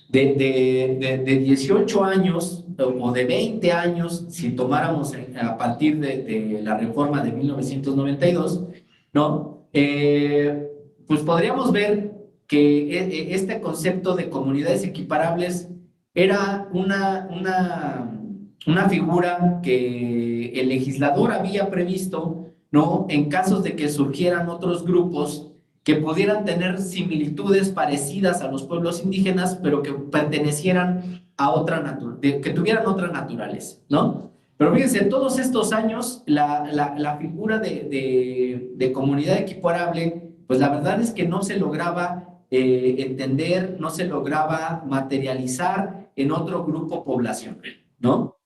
de 18 años o de 20 años, si tomáramos a partir de la reforma de 1992, ¿no? Pues podríamos ver que este concepto de comunidades equiparables era una figura que el legislador había previsto, ¿no? En casos de que surgieran otros grupos que pudieran tener similitudes parecidas a los pueblos indígenas, pero que pertenecieran a que tuvieran otra naturaleza, ¿no? Pero fíjense, en todos estos años, la figura de comunidad equiparable, pues la verdad es que no se lograba entender, no se lograba materializar en otro grupo poblacional, ¿no?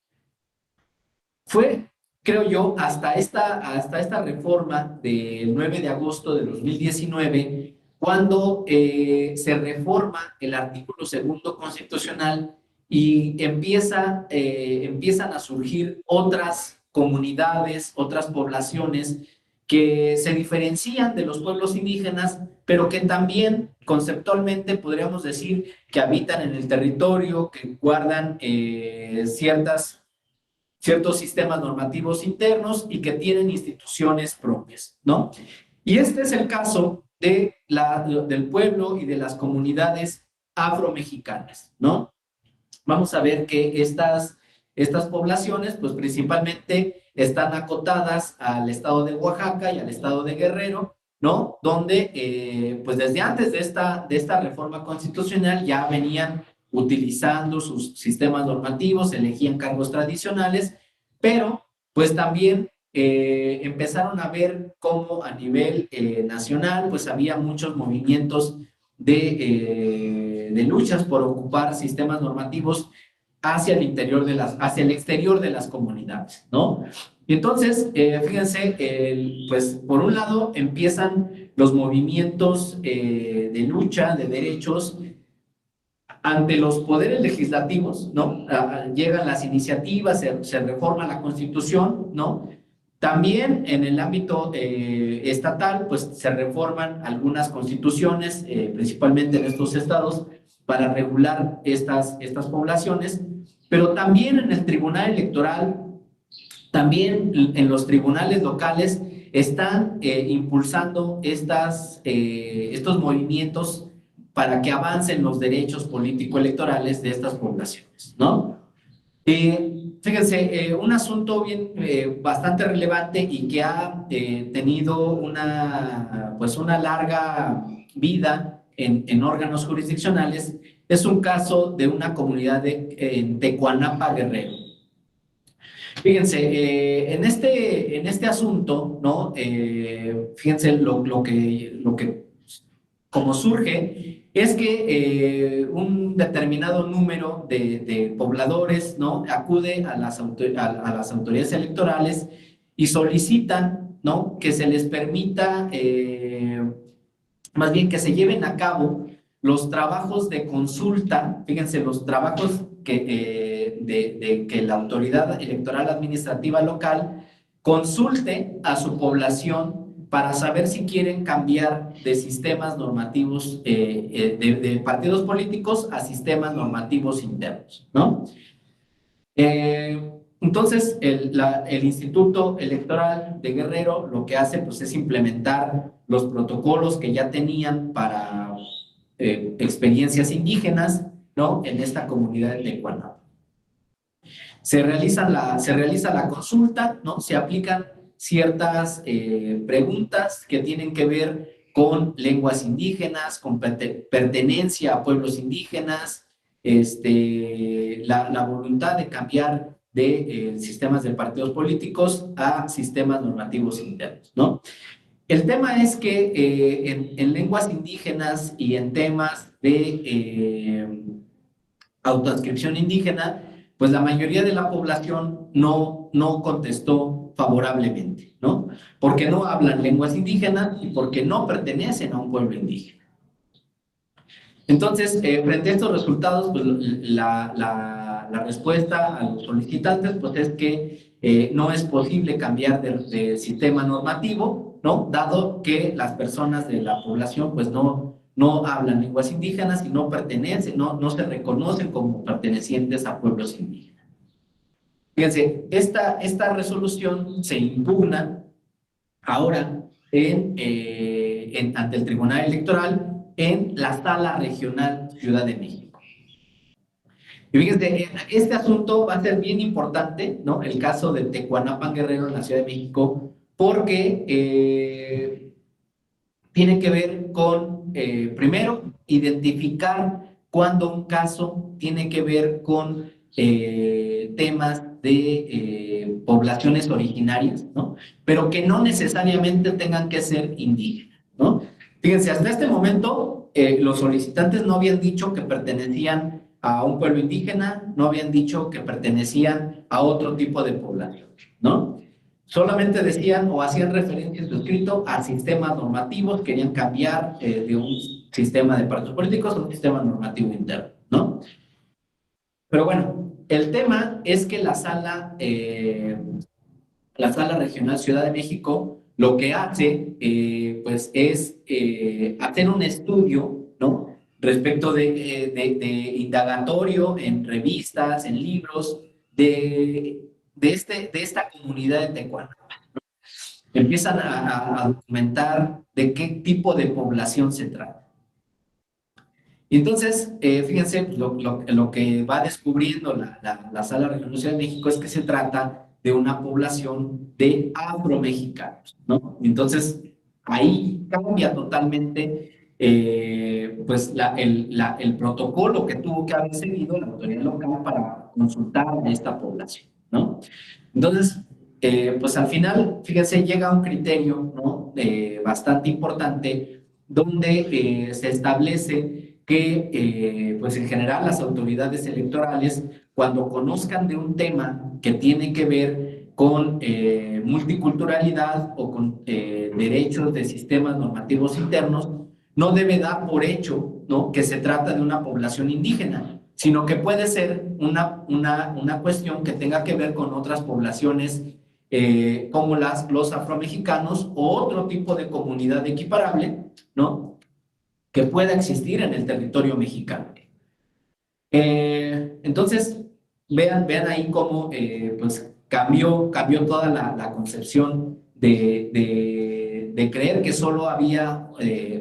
Fue, creo yo, hasta esta reforma del 9 de agosto de 2019, cuando se reforma el artículo 2º constitucional y empiezan a surgir otras comunidades, otras poblaciones que se diferencian de los pueblos indígenas, pero que también conceptualmente podríamos decir que habitan en el territorio, que guardan ciertos sistemas normativos internos y que tienen instituciones propias, ¿no? Y este es el caso del pueblo y de las comunidades afromexicanas, ¿no? Vamos a ver que estas poblaciones, pues principalmente están acotadas al estado de Oaxaca y al estado de Guerrero, ¿no? Donde, pues desde antes de esta reforma constitucional ya venían utilizando sus sistemas normativos, elegían cargos tradicionales, pero pues también empezaron a ver cómo a nivel nacional pues había muchos movimientos de luchas por ocupar sistemas normativos hacia el exterior de las comunidades, ¿no? Y entonces, fíjense, pues por un lado empiezan los movimientos de lucha de derechos ante los poderes legislativos, ¿no? Llegan las iniciativas, se reforma la Constitución, ¿no? También en el ámbito estatal, pues se reforman algunas constituciones, principalmente en estos estados, para regular estas poblaciones, pero también en el Tribunal Electoral, también en los tribunales locales están impulsando estos movimientos para que avancen los derechos político-electorales de estas poblaciones, ¿no? Fíjense, un asunto bastante relevante y que ha tenido pues una larga vida en órganos jurisdiccionales es un caso de una comunidad en Tecuanapa, Guerrero. Fíjense, en este asunto, ¿no? Fíjense lo que como surge es que un determinado número de pobladores, ¿no? Acude a las autoridades electorales y solicitan, ¿no? Que se les permita, más bien que se lleven a cabo los trabajos de consulta, fíjense, los trabajos de que la autoridad electoral administrativa local consulte a su población para saber si quieren cambiar de sistemas normativos, de partidos políticos a sistemas normativos internos, ¿no? Entonces, el Instituto Electoral de Guerrero lo que hace pues, es implementar los protocolos que ya tenían para experiencias indígenas, ¿no? En esta comunidad de Tecuanapa. Se realiza la consulta, ¿no? Se aplican ciertas preguntas que tienen que ver con lenguas indígenas, con pertenencia a pueblos indígenas, la voluntad de cambiar de sistemas de partidos políticos a sistemas normativos internos, ¿no? El tema es que en lenguas indígenas y en temas de autoadscripción indígena, pues la mayoría de la población no contestó favorablemente, ¿no? Porque no hablan lenguas indígenas y porque no pertenecen a un pueblo indígena. Entonces, frente a estos resultados, pues la respuesta a los solicitantes pues, es que no es posible cambiar de sistema normativo, ¿no? Dado que las personas de la población pues no hablan lenguas indígenas y no pertenecen, no se reconocen como pertenecientes a pueblos indígenas. Fíjense, esta resolución se impugna ahora ante el Tribunal Electoral en la Sala Regional Ciudad de México. Y fíjense, este asunto va a ser bien importante, ¿no? El caso de Tecuanapa, Guerrero, en la Ciudad de México, porque tiene que ver con, primero, identificar cuando un caso tiene que ver con temas de poblaciones originarias, ¿no? Pero que no necesariamente tengan que ser indígenas, ¿no? Fíjense, hasta este momento los solicitantes no habían dicho que pertenecían a un pueblo indígena, no habían dicho que pertenecían a otro tipo de población, ¿no? Solamente decían o hacían referencia en su escrito a sistemas normativos, querían cambiar de un sistema de partidos políticos a un sistema normativo interno, ¿no? Pero bueno, el tema es que la sala regional Ciudad de México lo que hace pues es hacer un estudio, ¿no? Respecto de indagatorio en revistas, en libros, de esta comunidad de Tecuanapa. Empiezan a documentar de qué tipo de población se trata. Y entonces, fíjense, lo que va descubriendo la Sala Regional Ciudad de México es que se trata de una población de afromexicanos, ¿no? Entonces, ahí cambia totalmente pues el protocolo que tuvo que haber seguido la autoridad local para consultar a esta población, ¿no? Entonces, pues al final, fíjense, llega un criterio, ¿no? Bastante importante donde se establece que, pues en general, las autoridades electorales, cuando conozcan de un tema que tiene que ver con multiculturalidad o con derechos de sistemas normativos internos, no debe dar por hecho, ¿no? Que se trata de una población indígena, sino que puede ser una cuestión que tenga que ver con otras poblaciones como los afromexicanos o otro tipo de comunidad equiparable, ¿no? Que pueda existir en el territorio mexicano. Entonces, vean ahí cómo pues cambió toda la concepción de creer que solo había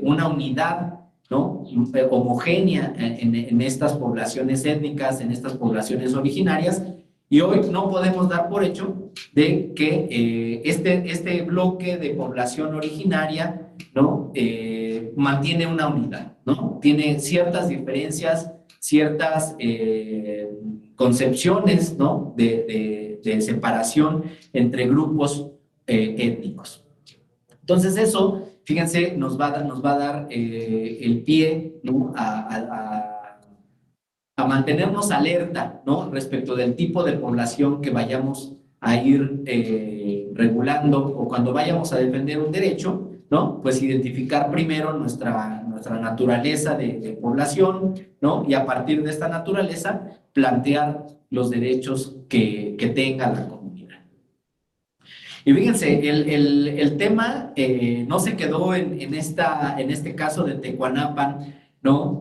una unidad, ¿no? Homogénea en estas poblaciones étnicas, en estas poblaciones originarias, y hoy no podemos dar por hecho de que este bloque de población originaria, ¿no? Mantiene una unidad, ¿no? Tiene ciertas diferencias, ciertas concepciones, ¿no? de separación entre grupos étnicos. Entonces eso, fíjense, nos va a dar el pie, ¿no? a mantenernos alerta, ¿no? Respecto del tipo de población que vayamos a ir regulando o cuando vayamos a defender un derecho, ¿no? Pues identificar primero nuestra naturaleza de población, ¿no? Y a partir de esta naturaleza plantear los derechos que tenga la comunidad. Y fíjense, el tema no se quedó en este caso de Tecuanapan, ¿no?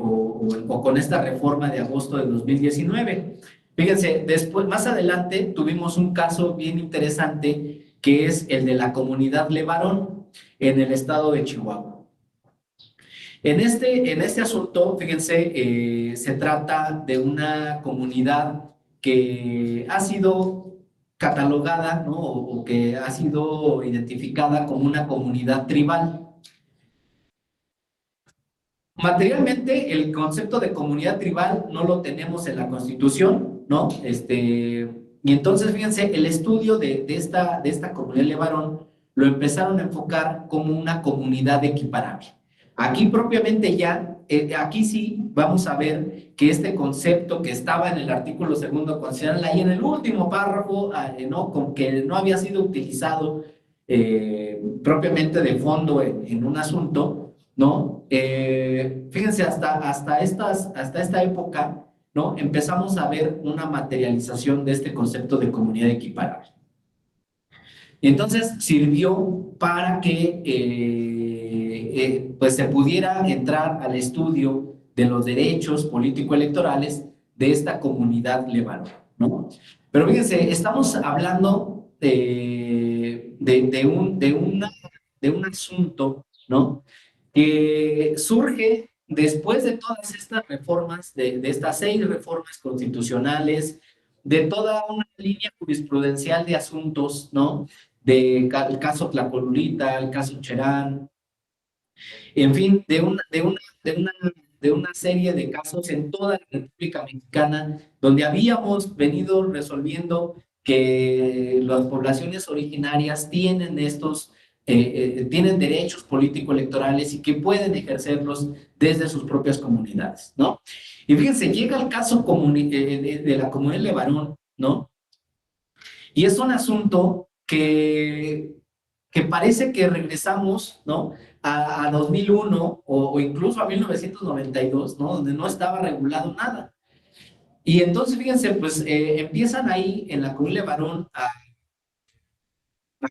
O con esta reforma de agosto de 2019. Fíjense, después, más adelante tuvimos un caso bien interesante que es el de la comunidad Levarón en el estado de Chihuahua. En este asunto, fíjense, se trata de una comunidad que ha sido catalogada, ¿no? O que ha sido identificada como una comunidad tribal. Materialmente, el concepto de comunidad tribal no lo tenemos en la Constitución, ¿no? Y entonces, fíjense, el estudio de esta comunidad Levarón lo empezaron a enfocar como una comunidad equiparable. Aquí propiamente ya, aquí sí vamos a ver que este concepto que estaba en el artículo segundo constitucional, ahí en el último párrafo, ¿no? Con que no había sido utilizado propiamente de fondo en un asunto, ¿no? Fíjense, hasta esta época, ¿no? Empezamos a ver una materialización de este concepto de comunidad equiparable. Y entonces sirvió para que pues se pudiera entrar al estudio de los derechos político-electorales de esta comunidad Levarón, ¿no? Pero fíjense, estamos hablando de un asunto, ¿no? Que surge después de todas estas reformas, de estas 6 reformas constitucionales, de toda una línea jurisprudencial de asuntos, ¿no? El caso Tlacolulita, el caso Cherán, en fin, de una serie de casos en toda la República Mexicana, donde habíamos venido resolviendo que las poblaciones originarias tienen derechos político-electorales y que pueden ejercerlos desde sus propias comunidades, ¿no? Y fíjense, llega el caso de la comunidad Levarón, ¿no? Y es un asunto que parece que regresamos, ¿no? A 2001 o incluso a 1992, ¿no? Donde no estaba regulado nada. Y entonces, fíjense, pues empiezan ahí en la comunidad Levarón a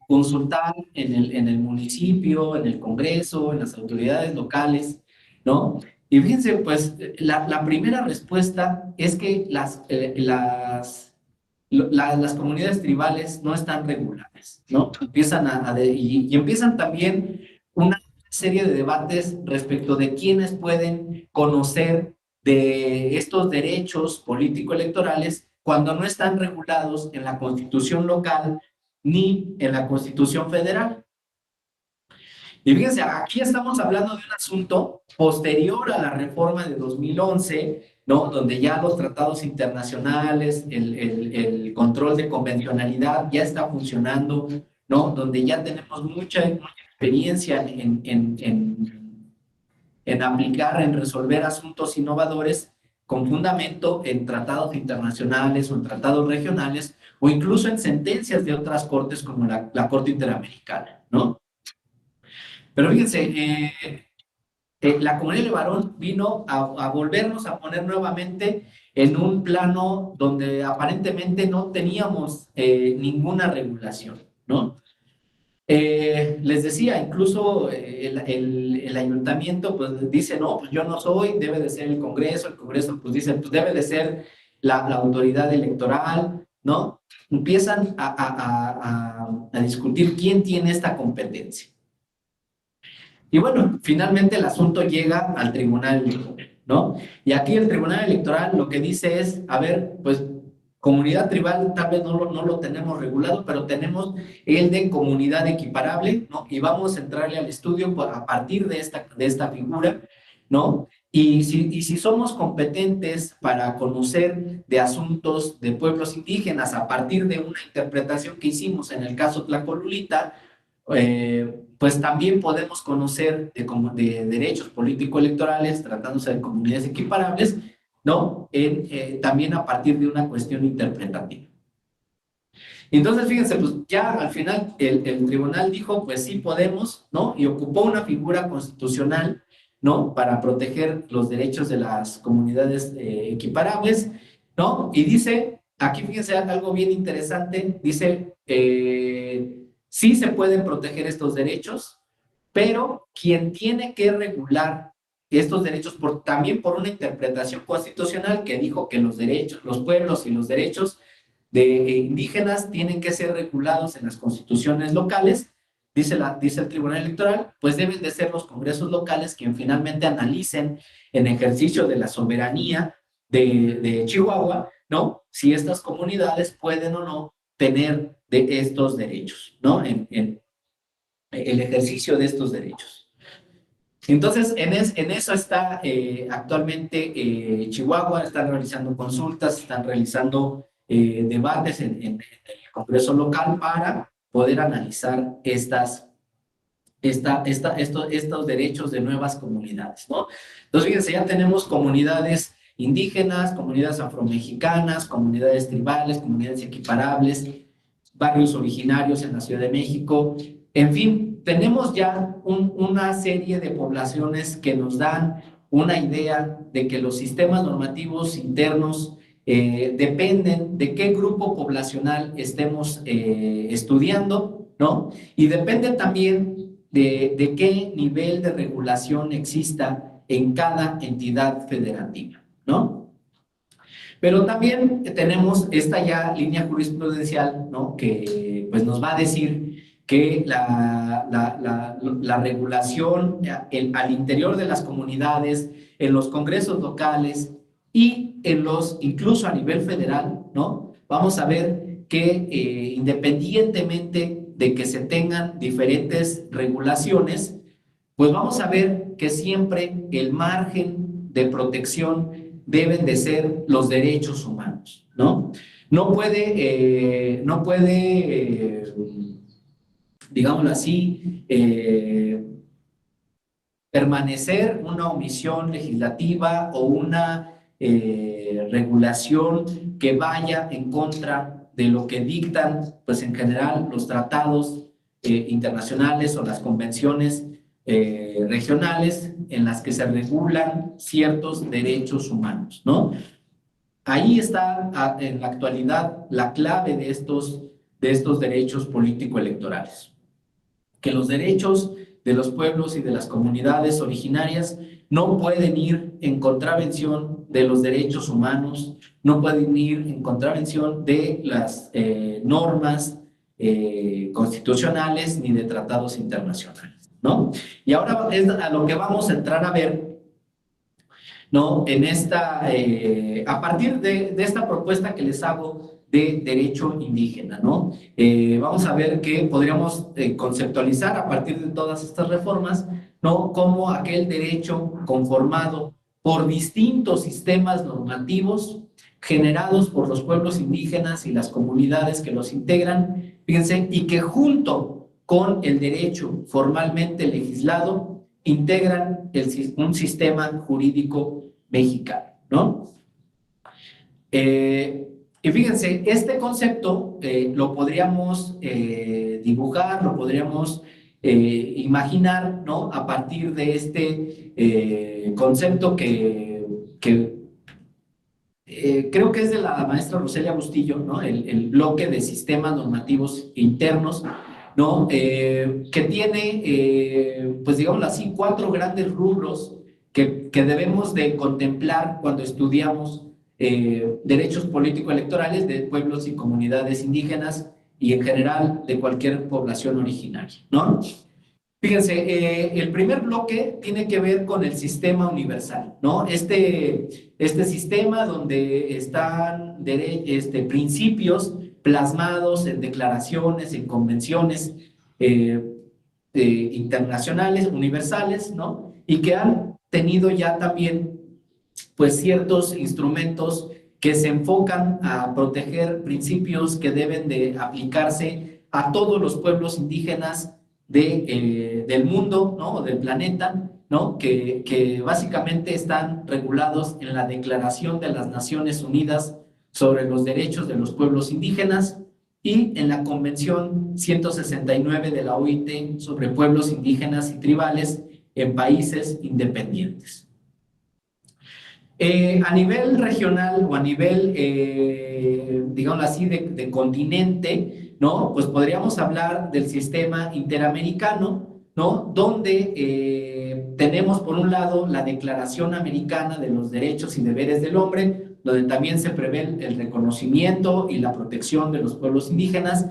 consultar en el municipio, en el Congreso, en las autoridades locales, ¿no? Y fíjense, pues la primera respuesta es que las comunidades tribales no están reguladas, ¿no? Y empiezan también una serie de debates respecto de quiénes pueden conocer de estos derechos político-electorales cuando no están regulados en la Constitución local ni en la Constitución federal. Y fíjense, aquí estamos hablando de un asunto posterior a la reforma de 2011, ¿no? Donde ya los tratados internacionales, el control de convencionalidad ya está funcionando, ¿no? Donde ya tenemos mucha experiencia en aplicar, en resolver asuntos innovadores con fundamento en tratados internacionales o en tratados regionales o incluso en sentencias de otras cortes como la Corte Interamericana, ¿no? Pero fíjense, la comunidad de Levarón vino a volvernos a poner nuevamente en un plano donde aparentemente no teníamos ninguna regulación, ¿no? Les decía, incluso el ayuntamiento pues dice, no, pues yo no soy, debe de ser el Congreso pues dice, pues debe de ser la autoridad electoral, ¿no? Empiezan a discutir quién tiene esta competencia. Y bueno, finalmente el asunto llega al Tribunal Electoral, ¿no? Y aquí el Tribunal Electoral lo que dice es, a ver, pues comunidad tribal tal vez no lo tenemos regulado, pero tenemos el de comunidad equiparable, ¿no? Y vamos a entrarle al estudio a partir de esta figura, ¿no? Y si somos competentes para conocer de asuntos de pueblos indígenas a partir de una interpretación que hicimos en el caso Tlacolulita, pues también podemos conocer de derechos político-electorales, tratándose de comunidades equiparables, ¿no? También a partir de una cuestión interpretativa. Entonces, fíjense, pues ya al final el tribunal dijo, pues sí podemos, ¿no? Y ocupó una figura constitucional, ¿no? Para proteger los derechos de las comunidades equiparables, ¿no? Y dice, aquí fíjense algo bien interesante, dice, sí se pueden proteger estos derechos, pero quien tiene que regular estos derechos también por una interpretación constitucional que dijo que los derechos, los pueblos y los derechos de indígenas tienen que ser regulados en las constituciones locales, dice el Tribunal Electoral, pues deben de ser los congresos locales quien finalmente analicen en ejercicio de la soberanía de Chihuahua, ¿no? Si estas comunidades pueden o no tener de estos derechos, ¿no? En el ejercicio de estos derechos. Entonces, en eso está actualmente Chihuahua, están realizando consultas, están realizando debates en el Congreso local para poder analizar estos derechos de nuevas comunidades, ¿no? Entonces, fíjense, ya tenemos comunidades indígenas, comunidades afromexicanas, comunidades tribales, comunidades equiparables, barrios originarios en la Ciudad de México, en fin, tenemos ya una serie de poblaciones que nos dan una idea de que los sistemas normativos internos dependen de qué grupo poblacional estemos estudiando, ¿no? Y depende también de qué nivel de regulación exista en cada entidad federativa, ¿no? Pero también tenemos esta ya línea jurisprudencial, ¿no? Que pues nos va a decir que la regulación al interior de las comunidades, en los congresos locales y incluso a nivel federal, ¿no? Vamos a ver que independientemente de que se tengan diferentes regulaciones, pues vamos a ver que siempre el margen de protección deben de ser los derechos humanos, ¿no? No puede, digámoslo así, permanecer una omisión legislativa o una regulación que vaya en contra de lo que dictan, pues en general, los tratados internacionales o las convenciones regionales en las que se regulan ciertos derechos humanos, ¿no? Ahí está en la actualidad la clave de estos derechos político-electorales, que los derechos de los pueblos y de las comunidades originarias no pueden ir en contravención de los derechos humanos, no pueden ir en contravención de las normas constitucionales ni de tratados internacionales, ¿no? Y ahora es a lo que vamos a entrar a ver, ¿no? A partir de esta propuesta que les hago de derecho indígena, ¿no? Vamos a ver que podríamos conceptualizar a partir de todas estas reformas, ¿no? Como aquel derecho conformado por distintos sistemas normativos generados por los pueblos indígenas y las comunidades que los integran, fíjense, y que junto con el derecho formalmente legislado integran un sistema jurídico mexicano, ¿no? Y fíjense, este concepto lo podríamos dibujar, lo podríamos imaginar, ¿no? A partir de este concepto que creo que es de la maestra Roselia Bustillo, ¿no? El bloque de sistemas normativos internos, ¿no? Que tiene, pues digámoslo así, cuatro grandes rubros que debemos de contemplar cuando estudiamos derechos político-electorales de pueblos y comunidades indígenas y en general de cualquier población originaria, ¿no? Fíjense, el primer bloque tiene que ver con el sistema universal, ¿no? Este sistema donde están principios plasmados en declaraciones, en convenciones eh, internacionales, universales, ¿no? Y que han tenido ya también, pues, ciertos instrumentos que se enfocan a proteger principios que deben de aplicarse a todos los pueblos indígenas del mundo, ¿no? O del planeta, ¿no? Que básicamente están regulados en la Declaración de las Naciones Unidas sobre los Derechos de los Pueblos Indígenas y en la Convención 169 de la OIT sobre pueblos indígenas y tribales en países independientes. A nivel regional o a nivel, digamos así, de continente, ¿no? Pues podríamos hablar del sistema interamericano, ¿no? Donde tenemos por un lado la Declaración Americana de los Derechos y Deberes del Hombre, donde también se prevé el reconocimiento y la protección de los pueblos indígenas,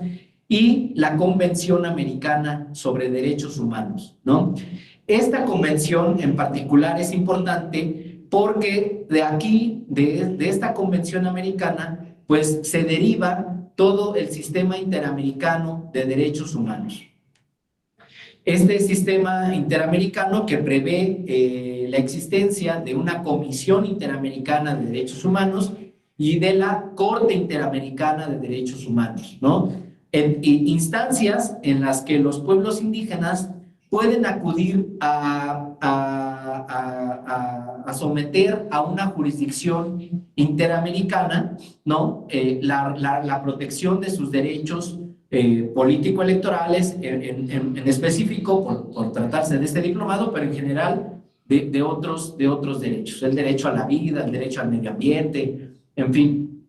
y la Convención Americana sobre Derechos Humanos, ¿no? Esta convención en particular es importante porque de aquí, de esta convención americana, pues se deriva todo el sistema interamericano de derechos humanos. Este sistema interamericano que prevé la existencia de una Comisión Interamericana de Derechos Humanos y de la Corte Interamericana de Derechos Humanos, ¿no? En instancias en las que los pueblos indígenas pueden acudir a someter a una jurisdicción interamericana, ¿no? La protección de sus derechos político-electorales, en específico, por tratarse de este diplomado, pero en general de otros derechos, el derecho a la vida, el derecho al medio ambiente, en fin,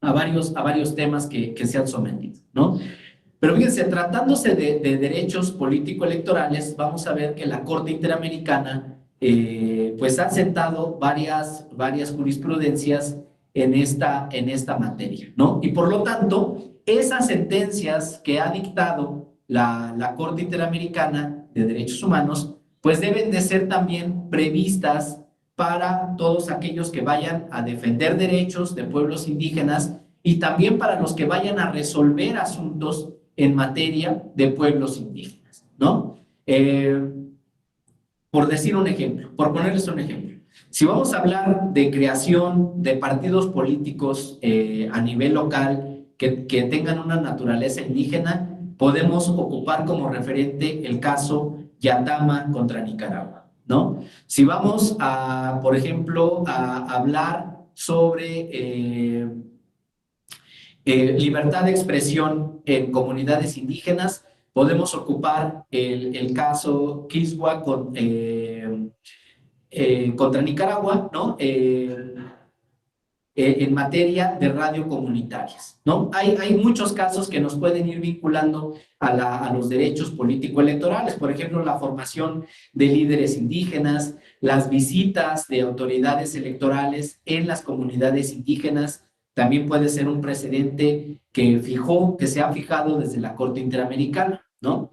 a varios temas que se han sometido, ¿no? Pero fíjense, tratándose de derechos político-electorales, vamos a ver que la Corte Interamericana pues ha sentado varias jurisprudencias en esta materia, ¿no? Y por lo tanto, esas sentencias que ha dictado la Corte Interamericana de Derechos Humanos, pues deben de ser también previstas para todos aquellos que vayan a defender derechos de pueblos indígenas y también para los que vayan a resolver asuntos en materia de pueblos indígenas, ¿no? Por decir un ejemplo, por ponerles un ejemplo, si vamos a hablar de creación de partidos políticos a nivel local que tengan una naturaleza indígena, podemos ocupar como referente el caso Yatama contra Nicaragua, ¿no? Si vamos a, por ejemplo, a hablar sobre libertad de expresión en comunidades indígenas, podemos ocupar el caso Quiswa contra Nicaragua, ¿no? En materia de radio comunitarias, ¿no? Hay muchos casos que nos pueden ir vinculando a los derechos político-electorales, por ejemplo, la formación de líderes indígenas, las visitas de autoridades electorales en las comunidades indígenas, también puede ser un precedente que se ha fijado desde la Corte Interamericana, ¿no?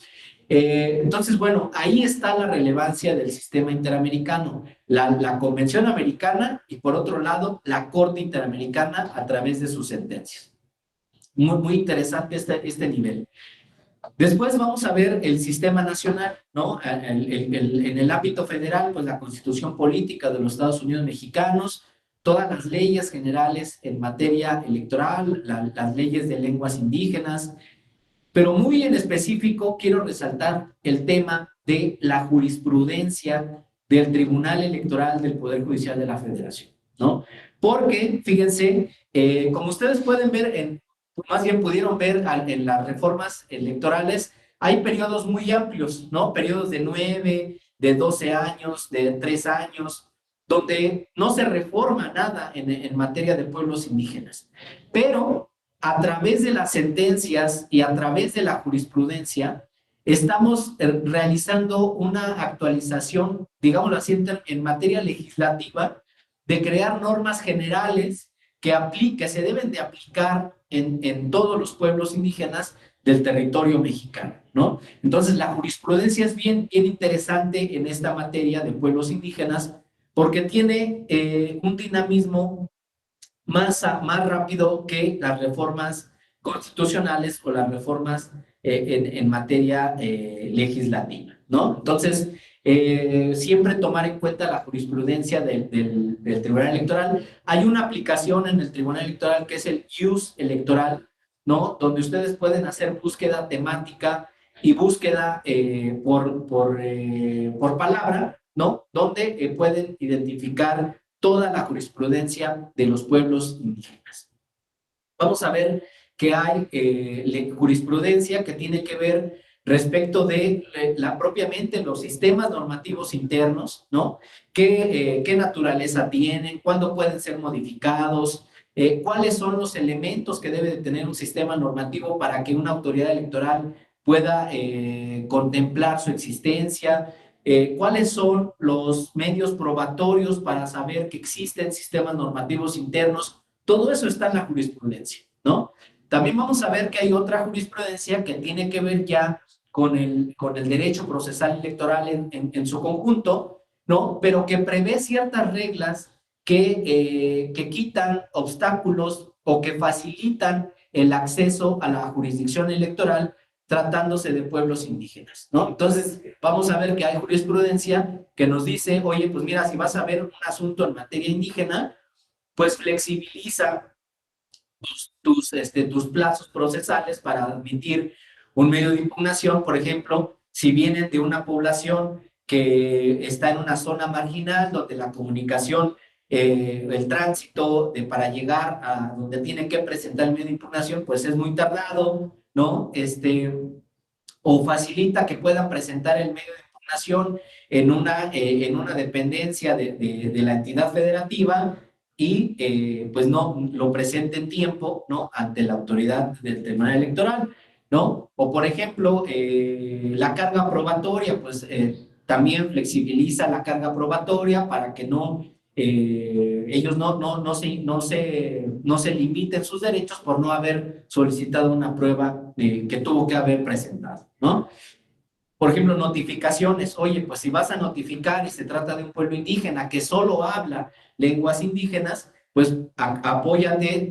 Entonces, bueno, ahí está la relevancia del sistema interamericano, la Convención Americana y por otro lado, la Corte Interamericana a través de sus sentencias. Muy interesante este nivel. Después vamos a ver el sistema nacional, ¿no? En el ámbito federal, pues la Constitución Política de los Estados Unidos Mexicanos, todas las leyes generales en materia electoral, las leyes de lenguas indígenas, pero muy en específico quiero resaltar el tema de la jurisprudencia del Tribunal Electoral del Poder Judicial de la Federación, ¿no? Porque, fíjense, como ustedes pueden ver, más bien pudieron ver en las reformas electorales, hay periodos muy amplios, ¿no? Periodos de 9, de 12 años, de 3 años, donde no se reforma nada en materia de pueblos indígenas. Pero a través de las sentencias y a través de la jurisprudencia, estamos realizando una actualización, digámoslo así, en materia legislativa, de crear normas generales que se deben de aplicar en todos los pueblos indígenas del territorio mexicano, ¿no? Entonces, la jurisprudencia es bien interesante en esta materia de pueblos indígenas porque tiene un dinamismo más rápido que las reformas constitucionales o las reformas en materia legislativa, ¿no? Entonces, siempre tomar en cuenta la jurisprudencia del Tribunal Electoral. Hay una aplicación en el Tribunal Electoral que es el IUS electoral, ¿no? Donde ustedes pueden hacer búsqueda temática y búsqueda por palabra, ¿no? Donde pueden identificar toda la jurisprudencia de los pueblos indígenas. Vamos a ver que hay jurisprudencia que tiene que ver respecto de propiamente los sistemas normativos internos, ¿no? ¿Qué naturaleza tienen? ¿Cuándo pueden ser modificados? ¿Cuáles son los elementos que debe de tener un sistema normativo para que una autoridad electoral pueda contemplar su existencia? ¿Cuáles son los medios probatorios para saber que existen sistemas normativos internos? Todo eso está en la jurisprudencia, ¿no? También vamos a ver que hay otra jurisprudencia que tiene que ver ya con el derecho procesal electoral en su conjunto, ¿no? Pero que prevé ciertas reglas que quitan obstáculos o que facilitan el acceso a la jurisdicción electoral tratándose de pueblos indígenas, ¿no? Entonces, vamos a ver que hay jurisprudencia que nos dice, oye, pues mira, si vas a ver un asunto en materia indígena, pues flexibiliza tus plazos procesales para admitir un medio de impugnación. Por ejemplo, si vienen de una población que está en una zona marginal donde la comunicación, el tránsito para llegar a donde tienen que presentar el medio de impugnación, pues es muy tardado, ¿no? O facilita que puedan presentar el medio de impugnación en una dependencia de la entidad federativa y pues no lo presente en tiempo, ¿no? Ante la autoridad del Tribunal Electoral, ¿no? O por ejemplo, la carga probatoria, pues también flexibiliza la carga probatoria para que ellos no se limiten sus derechos por no haber solicitado una prueba que tuvo que haber presentado, ¿no? Por ejemplo, notificaciones. Oye, pues si vas a notificar y se trata de un pueblo indígena que solo habla lenguas indígenas, pues apóyate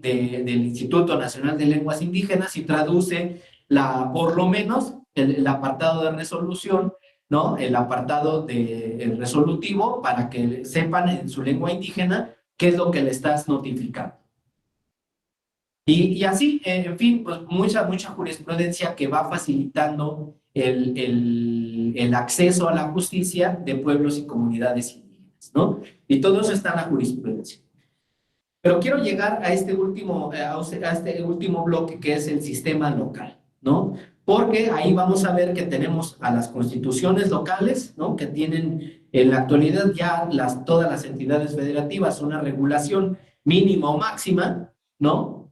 del Instituto Nacional de Lenguas Indígenas y traduce por lo menos el apartado de resolución, ¿no? El apartado el resolutivo para que sepan en su lengua indígena qué es lo que le estás notificando. Y así, en fin, pues mucha jurisprudencia que va facilitando el acceso a la justicia de pueblos y comunidades indígenas, ¿no? Y todo eso está en la jurisprudencia. Pero quiero llegar a este último bloque que es el sistema local, ¿no? Porque ahí vamos a ver que tenemos a las constituciones locales, ¿no? Que tienen en la actualidad ya todas las entidades federativas una regulación mínima o máxima, ¿no?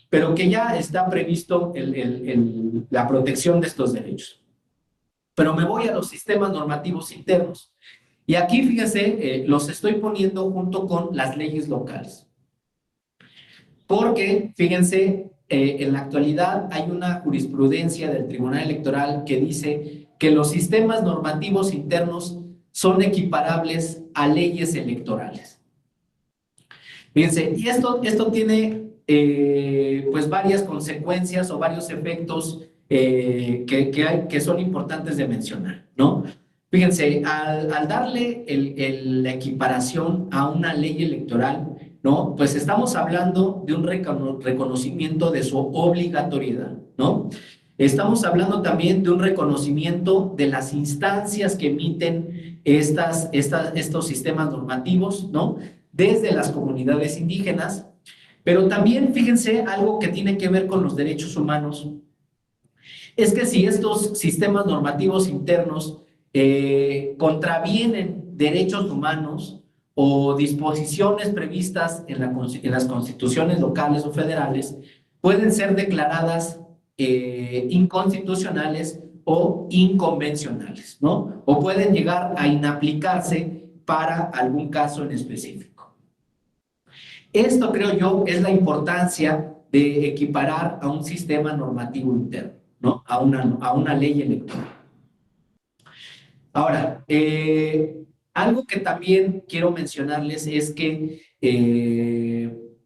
Pero que ya está previsto la protección de estos derechos. Pero me voy a los sistemas normativos internos. Y aquí, fíjense, los estoy poniendo junto con las leyes locales. Porque, fíjense, en la actualidad hay una jurisprudencia del Tribunal Electoral que dice que los sistemas normativos internos son equiparables a leyes electorales. Fíjense, y esto tiene pues varias consecuencias o varios efectos que son importantes de mencionar, ¿no? Fíjense, al darle la equiparación a una ley electoral, ¿no? Pues estamos hablando de un reconocimiento de su obligatoriedad, ¿no? Estamos hablando también de un reconocimiento de las instancias que emiten estos sistemas normativos, ¿no? Desde las comunidades indígenas. Pero también, fíjense, algo que tiene que ver con los derechos humanos, es que si estos sistemas normativos internos contravienen derechos humanos o disposiciones previstas en las constituciones locales o federales, pueden ser declaradas inconstitucionales o inconvencionales, ¿no? O pueden llegar a inaplicarse para algún caso en específico. Esto, creo yo, es la importancia de equiparar a un sistema normativo interno, ¿no? A una ley electoral. Ahora, algo que también quiero mencionarles es que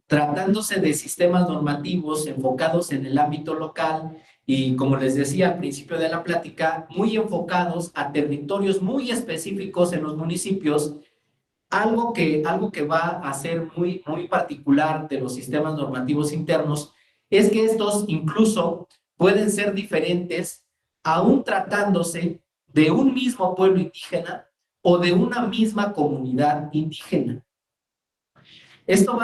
tratándose de sistemas normativos enfocados en el ámbito local y, como les decía al principio de la plática, muy enfocados a territorios muy específicos en los municipios, algo que va a ser muy particular de los sistemas normativos internos es que estos incluso pueden ser diferentes, aún tratándose de un mismo pueblo indígena o de una misma comunidad indígena. Esto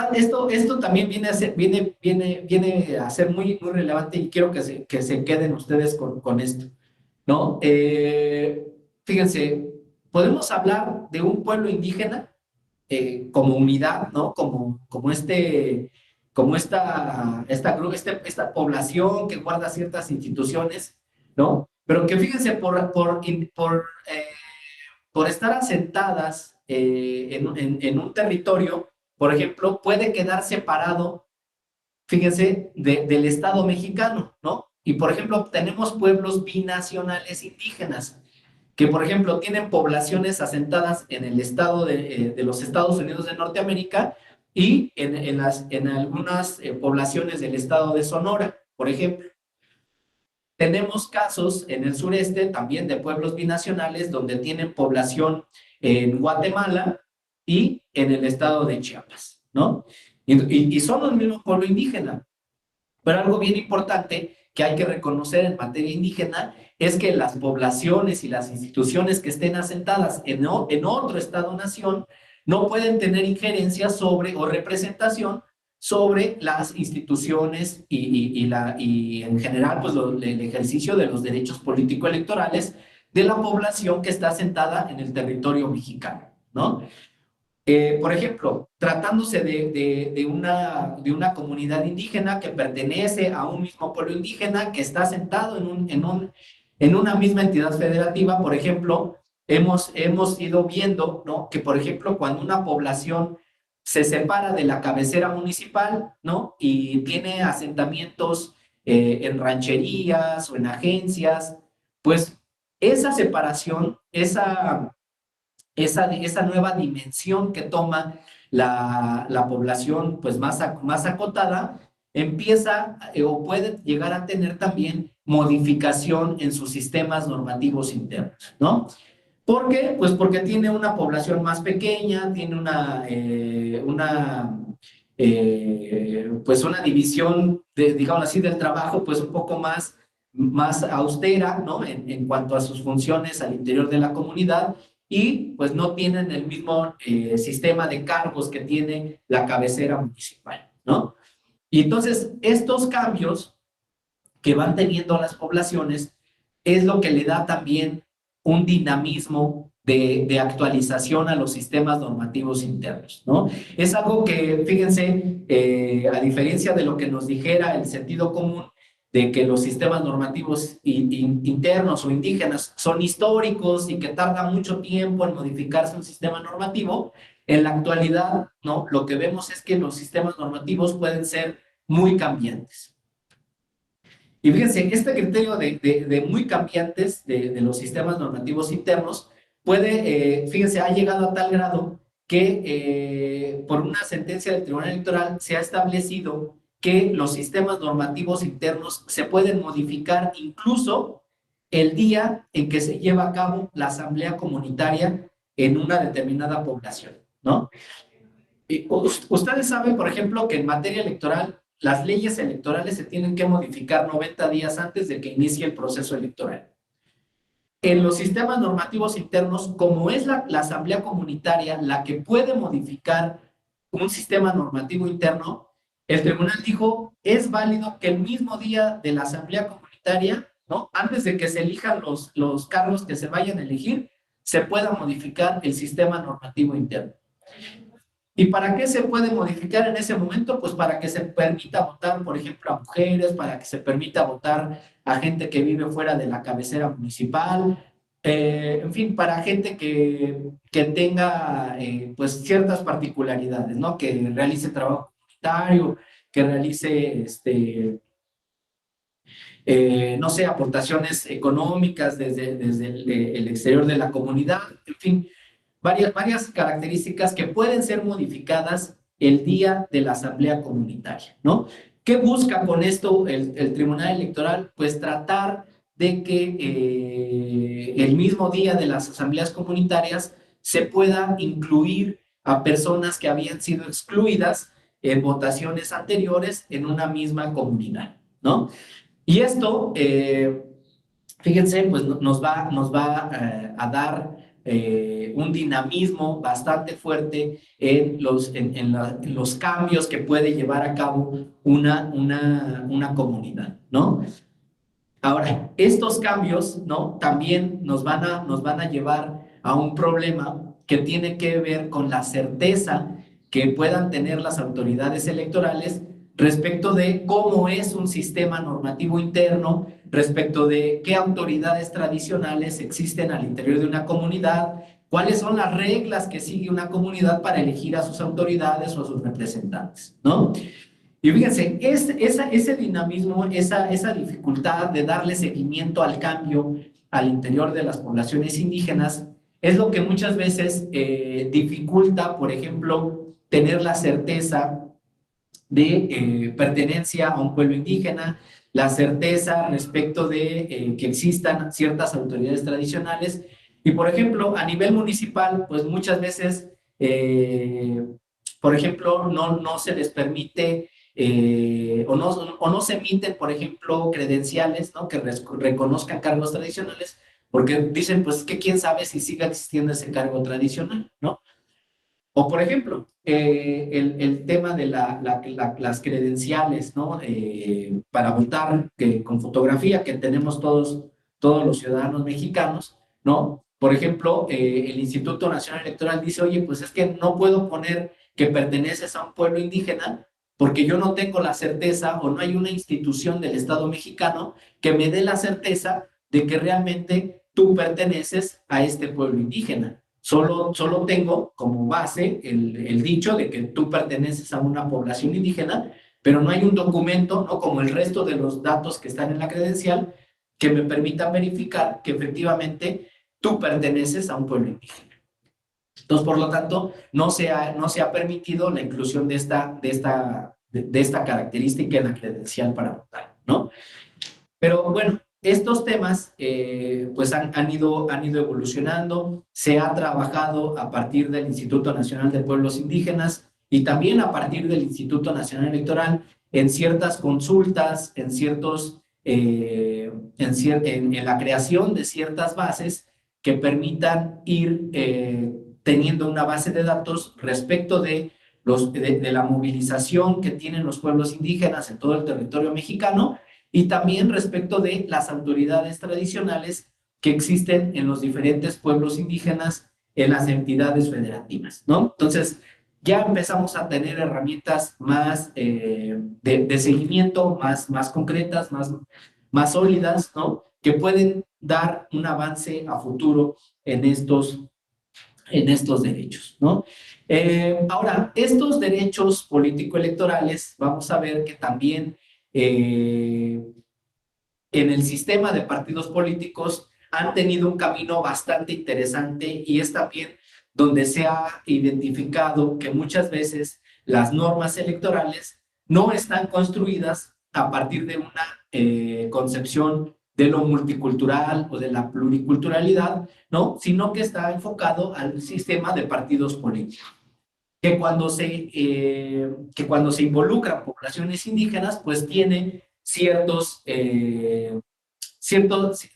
también viene a ser muy relevante y quiero que se queden ustedes con esto, ¿no? Fíjense, podemos hablar de un pueblo indígena como unidad, ¿no? Como esta población que guarda ciertas instituciones, ¿no? Pero que fíjense, por estar asentadas en un territorio, por ejemplo, puede quedar separado, fíjense, del Estado mexicano, ¿no? Y, por ejemplo, tenemos pueblos binacionales indígenas que, por ejemplo, tienen poblaciones asentadas en el estado de los Estados Unidos de Norteamérica y en algunas poblaciones del estado de Sonora, por ejemplo. Tenemos casos en el sureste también de pueblos binacionales donde tienen población en Guatemala y en el estado de Chiapas, ¿no? Y son los mismos pueblos indígenas. Pero algo bien importante que hay que reconocer en materia indígena es que las poblaciones y las instituciones que estén asentadas en otro estado-nación no pueden tener injerencia sobre o representación sobre las instituciones y en general pues el ejercicio de los derechos político-electorales de la población que está asentada en el territorio mexicano, ¿no? Por ejemplo, tratándose de una comunidad indígena que pertenece a un mismo pueblo indígena que está asentado en una misma entidad federativa, por ejemplo, hemos ido viendo, ¿no? Que, por ejemplo, cuando una población se separa de la cabecera municipal, ¿no? Y tiene asentamientos en rancherías o en agencias, pues esa separación, esa nueva dimensión que toma la población pues más acotada, empieza o puede llegar a tener también modificación en sus sistemas normativos internos, ¿no? ¿Por qué? Pues porque tiene una población más pequeña, tiene pues una división, digamos así, del trabajo pues un poco más austera, ¿no? En cuanto a sus funciones al interior de la comunidad y pues no tienen el mismo sistema de cargos que tiene la cabecera municipal, ¿no? Y entonces estos cambios que van teniendo las poblaciones es lo que le da también un dinamismo de actualización a los sistemas normativos internos, ¿no? Es algo que, fíjense, a diferencia de lo que nos dijera el sentido común, de que los sistemas normativos internos o indígenas son históricos y que tarda mucho tiempo en modificarse un sistema normativo, en la actualidad, ¿no? Lo que vemos es que los sistemas normativos pueden ser muy cambiantes. Y fíjense, este criterio de muy cambiantes de los sistemas normativos internos fíjense, ha llegado a tal grado que por una sentencia del Tribunal Electoral se ha establecido que los sistemas normativos internos se pueden modificar incluso el día en que se lleva a cabo la asamblea comunitaria en una determinada población, ¿no? Ustedes saben, por ejemplo, que en materia electoral las leyes electorales se tienen que modificar 90 días antes de que inicie el proceso electoral. En los sistemas normativos internos, como es la asamblea comunitaria la que puede modificar un sistema normativo interno, el tribunal dijo, es válido que el mismo día de la asamblea comunitaria, ¿no? Antes de que se elijan los cargos que se vayan a elegir, se pueda modificar el sistema normativo interno. ¿Y para qué se puede modificar en ese momento? Pues para que se permita votar, por ejemplo, a mujeres, para que se permita votar a gente que vive fuera de la cabecera municipal, en fin, para gente que tenga pues ciertas particularidades, ¿no? Que realice trabajo comunitario, que realice, no sé, aportaciones económicas desde el exterior de la comunidad, en fin, varias características que pueden ser modificadas el día de la asamblea comunitaria, ¿no? ¿Qué busca con esto el Tribunal Electoral? Pues tratar de que el mismo día de las asambleas comunitarias se pueda incluir a personas que habían sido excluidas en votaciones anteriores en una misma comunidad, ¿no? Y esto, fíjense, pues nos va a dar un dinamismo bastante fuerte en los cambios que puede llevar a cabo una comunidad, ¿no? Ahora, estos cambios, ¿no? También nos van a llevar a un problema que tiene que ver con la certeza que puedan tener las autoridades electorales respecto de cómo es un sistema normativo interno, respecto de qué autoridades tradicionales existen al interior de una comunidad, cuáles son las reglas que sigue una comunidad para elegir a sus autoridades o a sus representantes, ¿no? Y fíjense, ese dinamismo, esa dificultad de darle seguimiento al cambio al interior de las poblaciones indígenas es lo que muchas veces dificulta, por ejemplo, tener la certeza de pertenencia a un pueblo indígena, la certeza respecto de que existan ciertas autoridades tradicionales. Y, por ejemplo, a nivel municipal, pues muchas veces, por ejemplo, no se les permite o no se emiten, por ejemplo, credenciales, ¿no? Que reconozcan cargos tradicionales, porque dicen, pues, que quién sabe si siga existiendo ese cargo tradicional, ¿no? O, por ejemplo, el tema de las credenciales, ¿no? Para votar con fotografía que tenemos todos los ciudadanos mexicanos, ¿no? Por ejemplo, el Instituto Nacional Electoral dice, oye, pues es que no puedo poner que perteneces a un pueblo indígena porque yo no tengo la certeza o no hay una institución del Estado mexicano que me dé la certeza de que realmente tú perteneces a este pueblo indígena. Solo tengo como base el dicho de que tú perteneces a una población indígena, pero no hay un documento, ¿no? Como el resto de los datos que están en la credencial, que me permita verificar que efectivamente tú perteneces a un pueblo indígena. Entonces, por lo tanto, no se ha permitido la inclusión de esta característica en la credencial para votar, ¿no? Pero bueno, estos temas pues han ido evolucionando, se ha trabajado a partir del Instituto Nacional de Pueblos Indígenas y también a partir del Instituto Nacional Electoral en ciertas consultas, en la creación de ciertas bases que permitan ir teniendo una base de datos respecto de la movilización que tienen los pueblos indígenas en todo el territorio mexicano y también respecto de las autoridades tradicionales que existen en los diferentes pueblos indígenas en las entidades federativas, ¿no? Entonces, ya empezamos a tener herramientas más de seguimiento, más concretas, más sólidas, ¿no? Que pueden dar un avance a futuro en estos derechos, ¿no? Ahora, estos derechos político-electorales, vamos a ver que también en el sistema de partidos políticos han tenido un camino bastante interesante y es también donde se ha identificado que muchas veces las normas electorales no están construidas a partir de una concepción de lo multicultural o de la pluriculturalidad, ¿no? Sino que está enfocado al sistema de partidos políticos. Que cuando se involucran poblaciones indígenas, pues tiene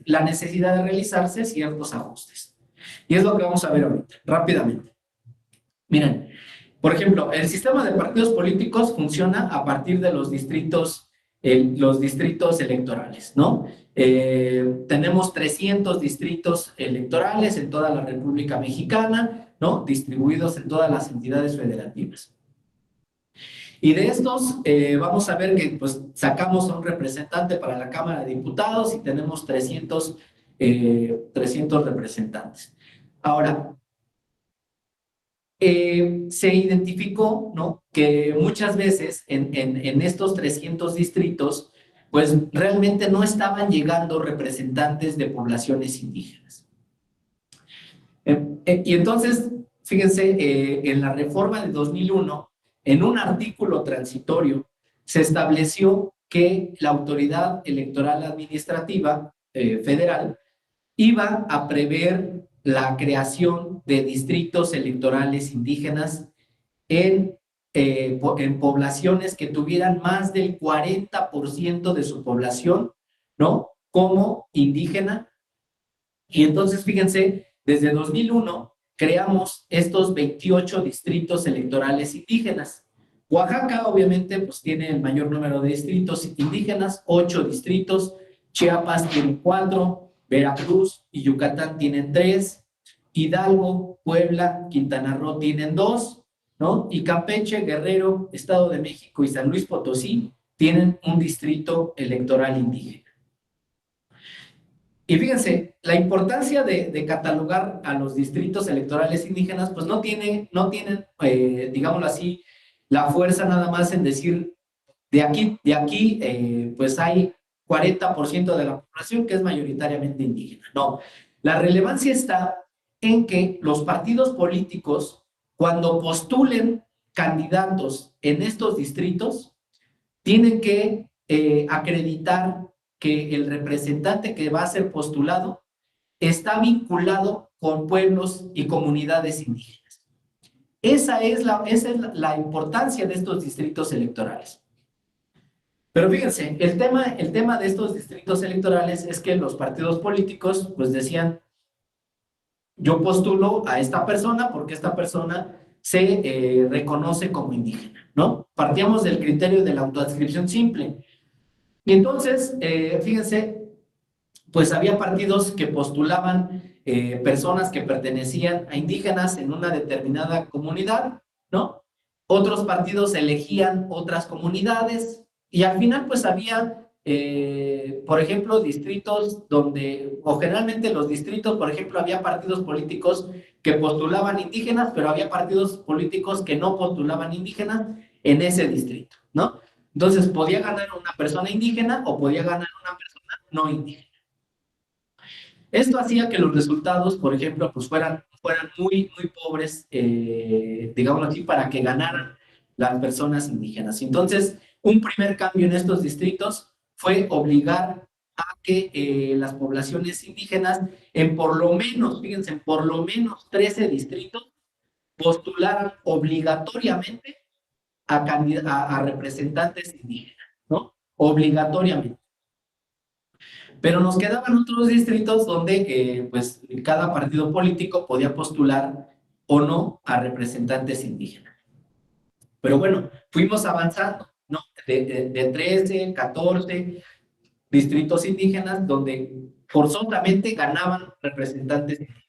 la necesidad de realizarse ciertos ajustes. Y es lo que vamos a ver ahorita, rápidamente. Miren, por ejemplo, el sistema de partidos políticos funciona a partir de los distritos electorales, ¿no? Tenemos 300 distritos electorales en toda la República Mexicana, ¿no? Distribuidos en todas las entidades federativas. Y de estos, vamos a ver que pues, sacamos a un representante para la Cámara de Diputados y tenemos 300 representantes. Ahora, se identificó, ¿no?, que muchas veces en estos 300 distritos, pues realmente no estaban llegando representantes de poblaciones indígenas. Y entonces, fíjense, en la reforma de 2001, en un artículo transitorio, se estableció que la autoridad electoral administrativa federal iba a prever la creación de distritos electorales indígenas en poblaciones que tuvieran más del 40% de su población, ¿no?, como indígena. Y entonces, fíjense, desde 2001 creamos estos 28 distritos electorales indígenas. Oaxaca, obviamente, pues tiene el mayor número de distritos indígenas, 8 distritos. Chiapas tiene 4, Veracruz y Yucatán tienen 3, Hidalgo, Puebla, Quintana Roo tienen 2, ¿no? Y Campeche, Guerrero, Estado de México y San Luis Potosí tienen un distrito electoral indígena. Y fíjense, la importancia de catalogar a los distritos electorales indígenas, pues no tienen, digámoslo así, la fuerza nada más en decir, de aquí, pues hay 40% de la población que es mayoritariamente indígena. No, la relevancia está en que los partidos políticos, cuando postulen candidatos en estos distritos, tienen que acreditar que el representante que va a ser postulado está vinculado con pueblos y comunidades indígenas. Esa es la importancia de estos distritos electorales. Pero fíjense, el tema de estos distritos electorales es que los partidos políticos pues decían, yo postulo a esta persona porque esta persona se reconoce como indígena, ¿no? Partíamos del criterio de la autoadscripción simple. Y entonces, fíjense, pues había partidos que postulaban personas que pertenecían a indígenas en una determinada comunidad, ¿no? Otros partidos elegían otras comunidades y al final pues había, por ejemplo, distritos donde, o generalmente los distritos, por ejemplo, había partidos políticos que postulaban indígenas, pero había partidos políticos que no postulaban indígenas en ese distrito, ¿no? Entonces, podía ganar una persona indígena o podía ganar una persona no indígena. Esto hacía que los resultados, por ejemplo, pues fueran muy, muy pobres, digámoslo así, para que ganaran las personas indígenas. Entonces, un primer cambio en estos distritos fue obligar a que las poblaciones indígenas, en por lo menos, fíjense, en por lo menos 13 distritos, postularan obligatoriamente a representantes indígenas, ¿no? Obligatoriamente. Pero nos quedaban otros distritos donde pues cada partido político podía postular o no a representantes indígenas. Pero bueno, fuimos avanzando, ¿no? De 13, 14 distritos indígenas donde forzosamente ganaban representantes indígenas.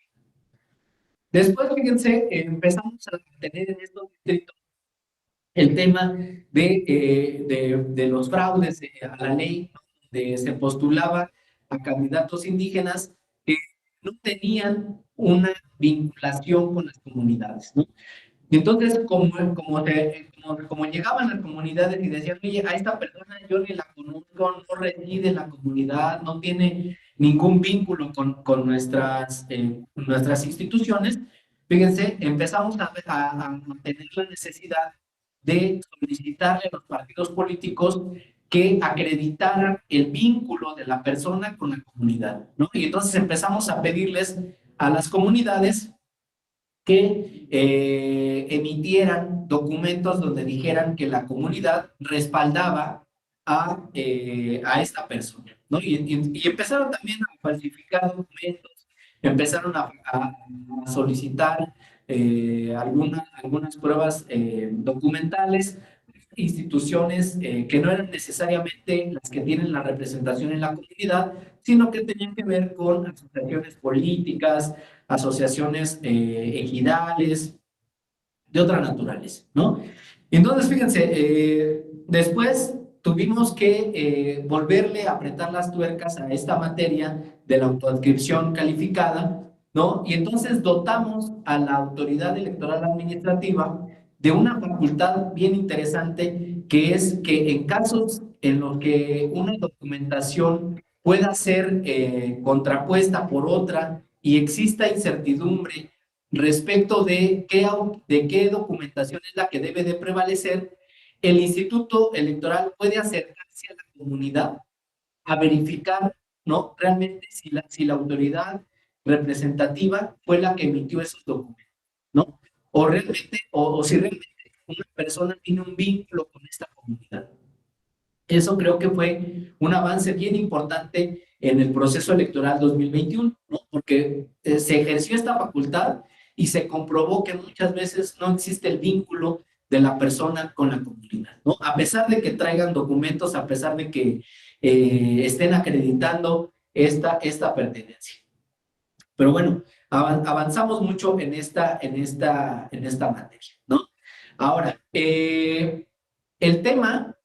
Después, fíjense, empezamos a tener en estos distritos el tema de los fraudes a la ley, donde se postulaba a candidatos indígenas que no tenían una vinculación con las comunidades, ¿no? Y entonces, como llegaban las comunidades y decían, oye, a esta persona yo ni la conozco, no reside en la comunidad, no tiene ningún vínculo con nuestras instituciones, fíjense, empezamos a tener la necesidad de solicitarle a los partidos políticos que acreditaran el vínculo de la persona con la comunidad, ¿no? Y entonces empezamos a pedirles a las comunidades que emitieran documentos donde dijeran que la comunidad respaldaba a esta persona, ¿no? Y empezaron también a falsificar documentos, empezaron a solicitar algunas pruebas documentales instituciones que no eran necesariamente las que tienen la representación en la comunidad, sino que tenían que ver con asociaciones políticas, asociaciones ejidales, de otra naturaleza, ¿no? Entonces, fíjense, después tuvimos que volverle a apretar las tuercas a esta materia de la autoadscripción calificada, ¿no? Y entonces dotamos a la autoridad electoral administrativa de una facultad bien interesante, que es que en casos en los que una documentación pueda ser contrapuesta por otra y exista incertidumbre respecto de qué documentación es la que debe de prevalecer, el Instituto Electoral puede acercarse a la comunidad a verificar, ¿no? Realmente si la autoridad representativa fue la que emitió esos documentos, ¿no? O si realmente una persona tiene un vínculo con esta comunidad. Eso creo que fue un avance bien importante en el proceso electoral 2021, ¿no? Porque se ejerció esta facultad y se comprobó que muchas veces no existe el vínculo de la persona con la comunidad, ¿no? A pesar de que traigan documentos, a pesar de que estén acreditando esta pertenencia. Pero bueno, avanzamos mucho en esta materia, ¿no? Ahora, el tema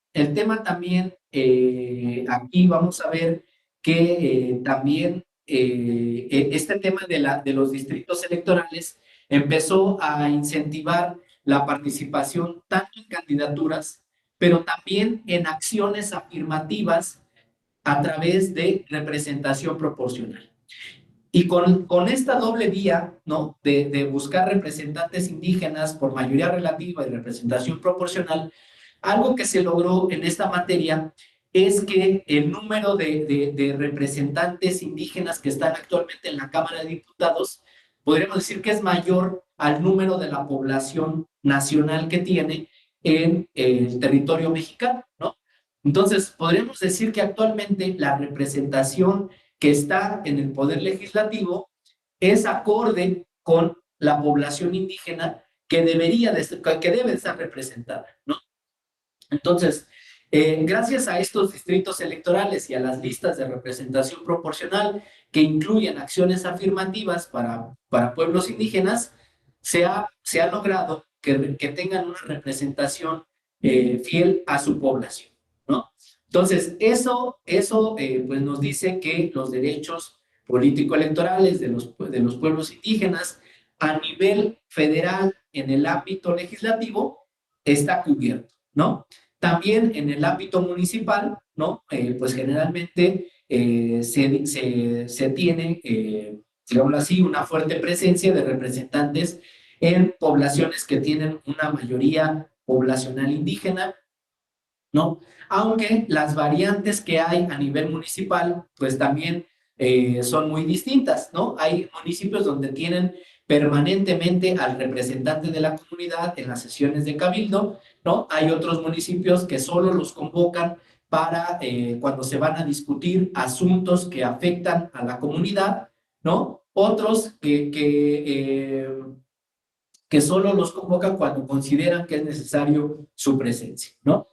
también, aquí vamos a ver que también este tema de los distritos electorales empezó a incentivar la participación tanto en candidaturas, pero también en acciones afirmativas a través de representación proporcional. Y con esta doble vía, ¿no? De buscar representantes indígenas por mayoría relativa y representación proporcional, algo que se logró en esta materia es que el número de representantes indígenas que están actualmente en la Cámara de Diputados, podríamos decir que es mayor al número de la población nacional que tiene en el territorio mexicano, ¿no? Entonces, podríamos decir que actualmente la representación que está en el poder legislativo es acorde con la población indígena que que debe estar representada, ¿no? Entonces, gracias a estos distritos electorales y a las listas de representación proporcional que incluyen acciones afirmativas para pueblos indígenas, se ha logrado que tengan una representación fiel a su población, ¿no? Entonces, eso pues nos dice que los derechos político-electorales de los pueblos indígenas a nivel federal en el ámbito legislativo está cubierto, ¿no? También en el ámbito municipal, ¿no? Pues generalmente se tiene, digamos así, una fuerte presencia de representantes en poblaciones que tienen una mayoría poblacional indígena, ¿no? Aunque las variantes que hay a nivel municipal, pues también son muy distintas, ¿no? Hay municipios donde tienen permanentemente al representante de la comunidad en las sesiones de cabildo, ¿no? Hay otros municipios que solo los convocan para cuando se van a discutir asuntos que afectan a la comunidad, ¿no? Otros que solo los convocan cuando consideran que es necesario su presencia, ¿no?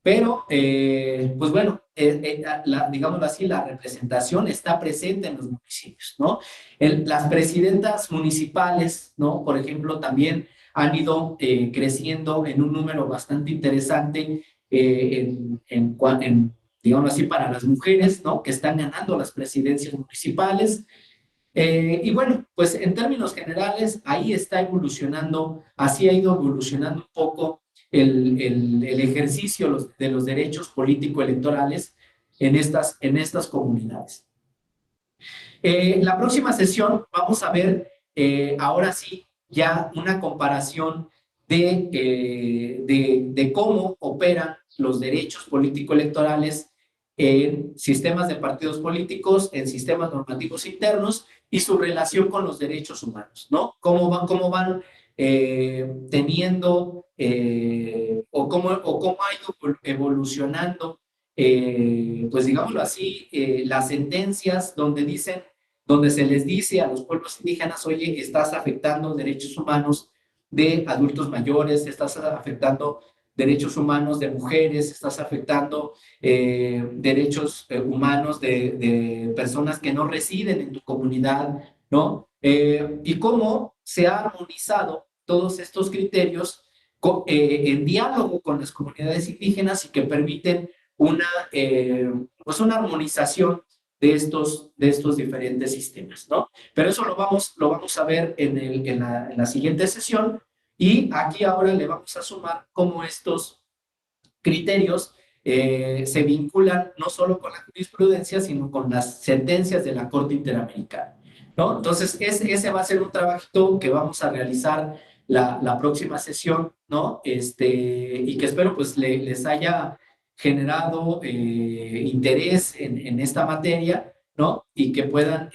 Pero, pues bueno, digámoslo así, la representación está presente en los municipios, ¿no? Las presidentas municipales, ¿no? Por ejemplo, también han ido creciendo en un número bastante interesante digámoslo así, para las mujeres, ¿no? Que están ganando las presidencias municipales. Y bueno, pues en términos generales, ahí está evolucionando, así ha ido evolucionando un poco el ejercicio de los derechos político-electorales en estas comunidades. La próxima sesión vamos a ver, ahora sí, ya una comparación de cómo operan los derechos político-electorales en sistemas de partidos políticos, en sistemas normativos internos y su relación con los derechos humanos, ¿no? Cómo van teniendo o cómo ha ido evolucionando, pues digámoslo así, las sentencias donde se les dice a los pueblos indígenas, oye, estás afectando derechos humanos de adultos mayores, estás afectando derechos humanos de mujeres, estás afectando derechos humanos de personas que no residen en tu comunidad, ¿no? Y cómo se ha armonizado todos estos criterios en diálogo con las comunidades indígenas y que permiten pues una armonización de estos diferentes sistemas, ¿no? Pero eso lo vamos a ver en la siguiente sesión y aquí ahora le vamos a sumar cómo estos criterios se vinculan no solo con la jurisprudencia, sino con las sentencias de la Corte Interamericana, ¿no? Entonces, ese va a ser un trabajo que vamos a realizar la próxima sesión, ¿no? Y que espero pues les haya generado interés en esta materia, ¿no? Y que puedan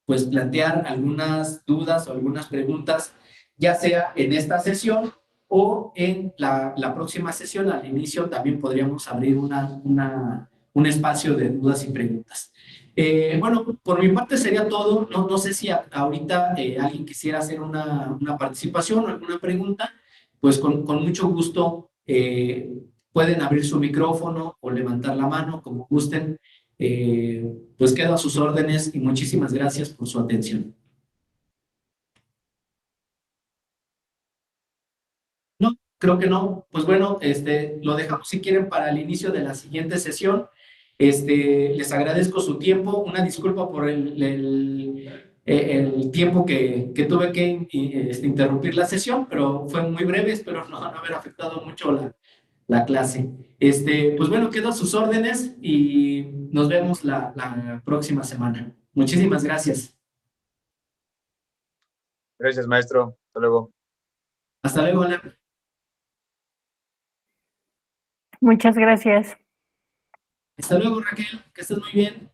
pues plantear algunas dudas o algunas preguntas, ya sea en esta sesión o en la próxima sesión. Al inicio también podríamos abrir un espacio de dudas y preguntas. Bueno, por mi parte sería todo. No sé si ahorita alguien quisiera hacer una participación o alguna pregunta, pues con mucho gusto pueden abrir su micrófono o levantar la mano, como gusten. Pues quedo a sus órdenes y muchísimas gracias por su atención. No, creo que no. Pues bueno, lo dejamos si quieren para el inicio de la siguiente sesión. Les agradezco su tiempo. Una disculpa por el tiempo que tuve que interrumpir la sesión, pero fue muy breve. Espero no haber afectado mucho la clase. Pues bueno, quedo a sus órdenes y nos vemos la próxima semana. Muchísimas gracias. Gracias, maestro. Hasta luego. Hasta luego, Ana. Muchas gracias. Hasta luego, Raquel. Que estés muy bien.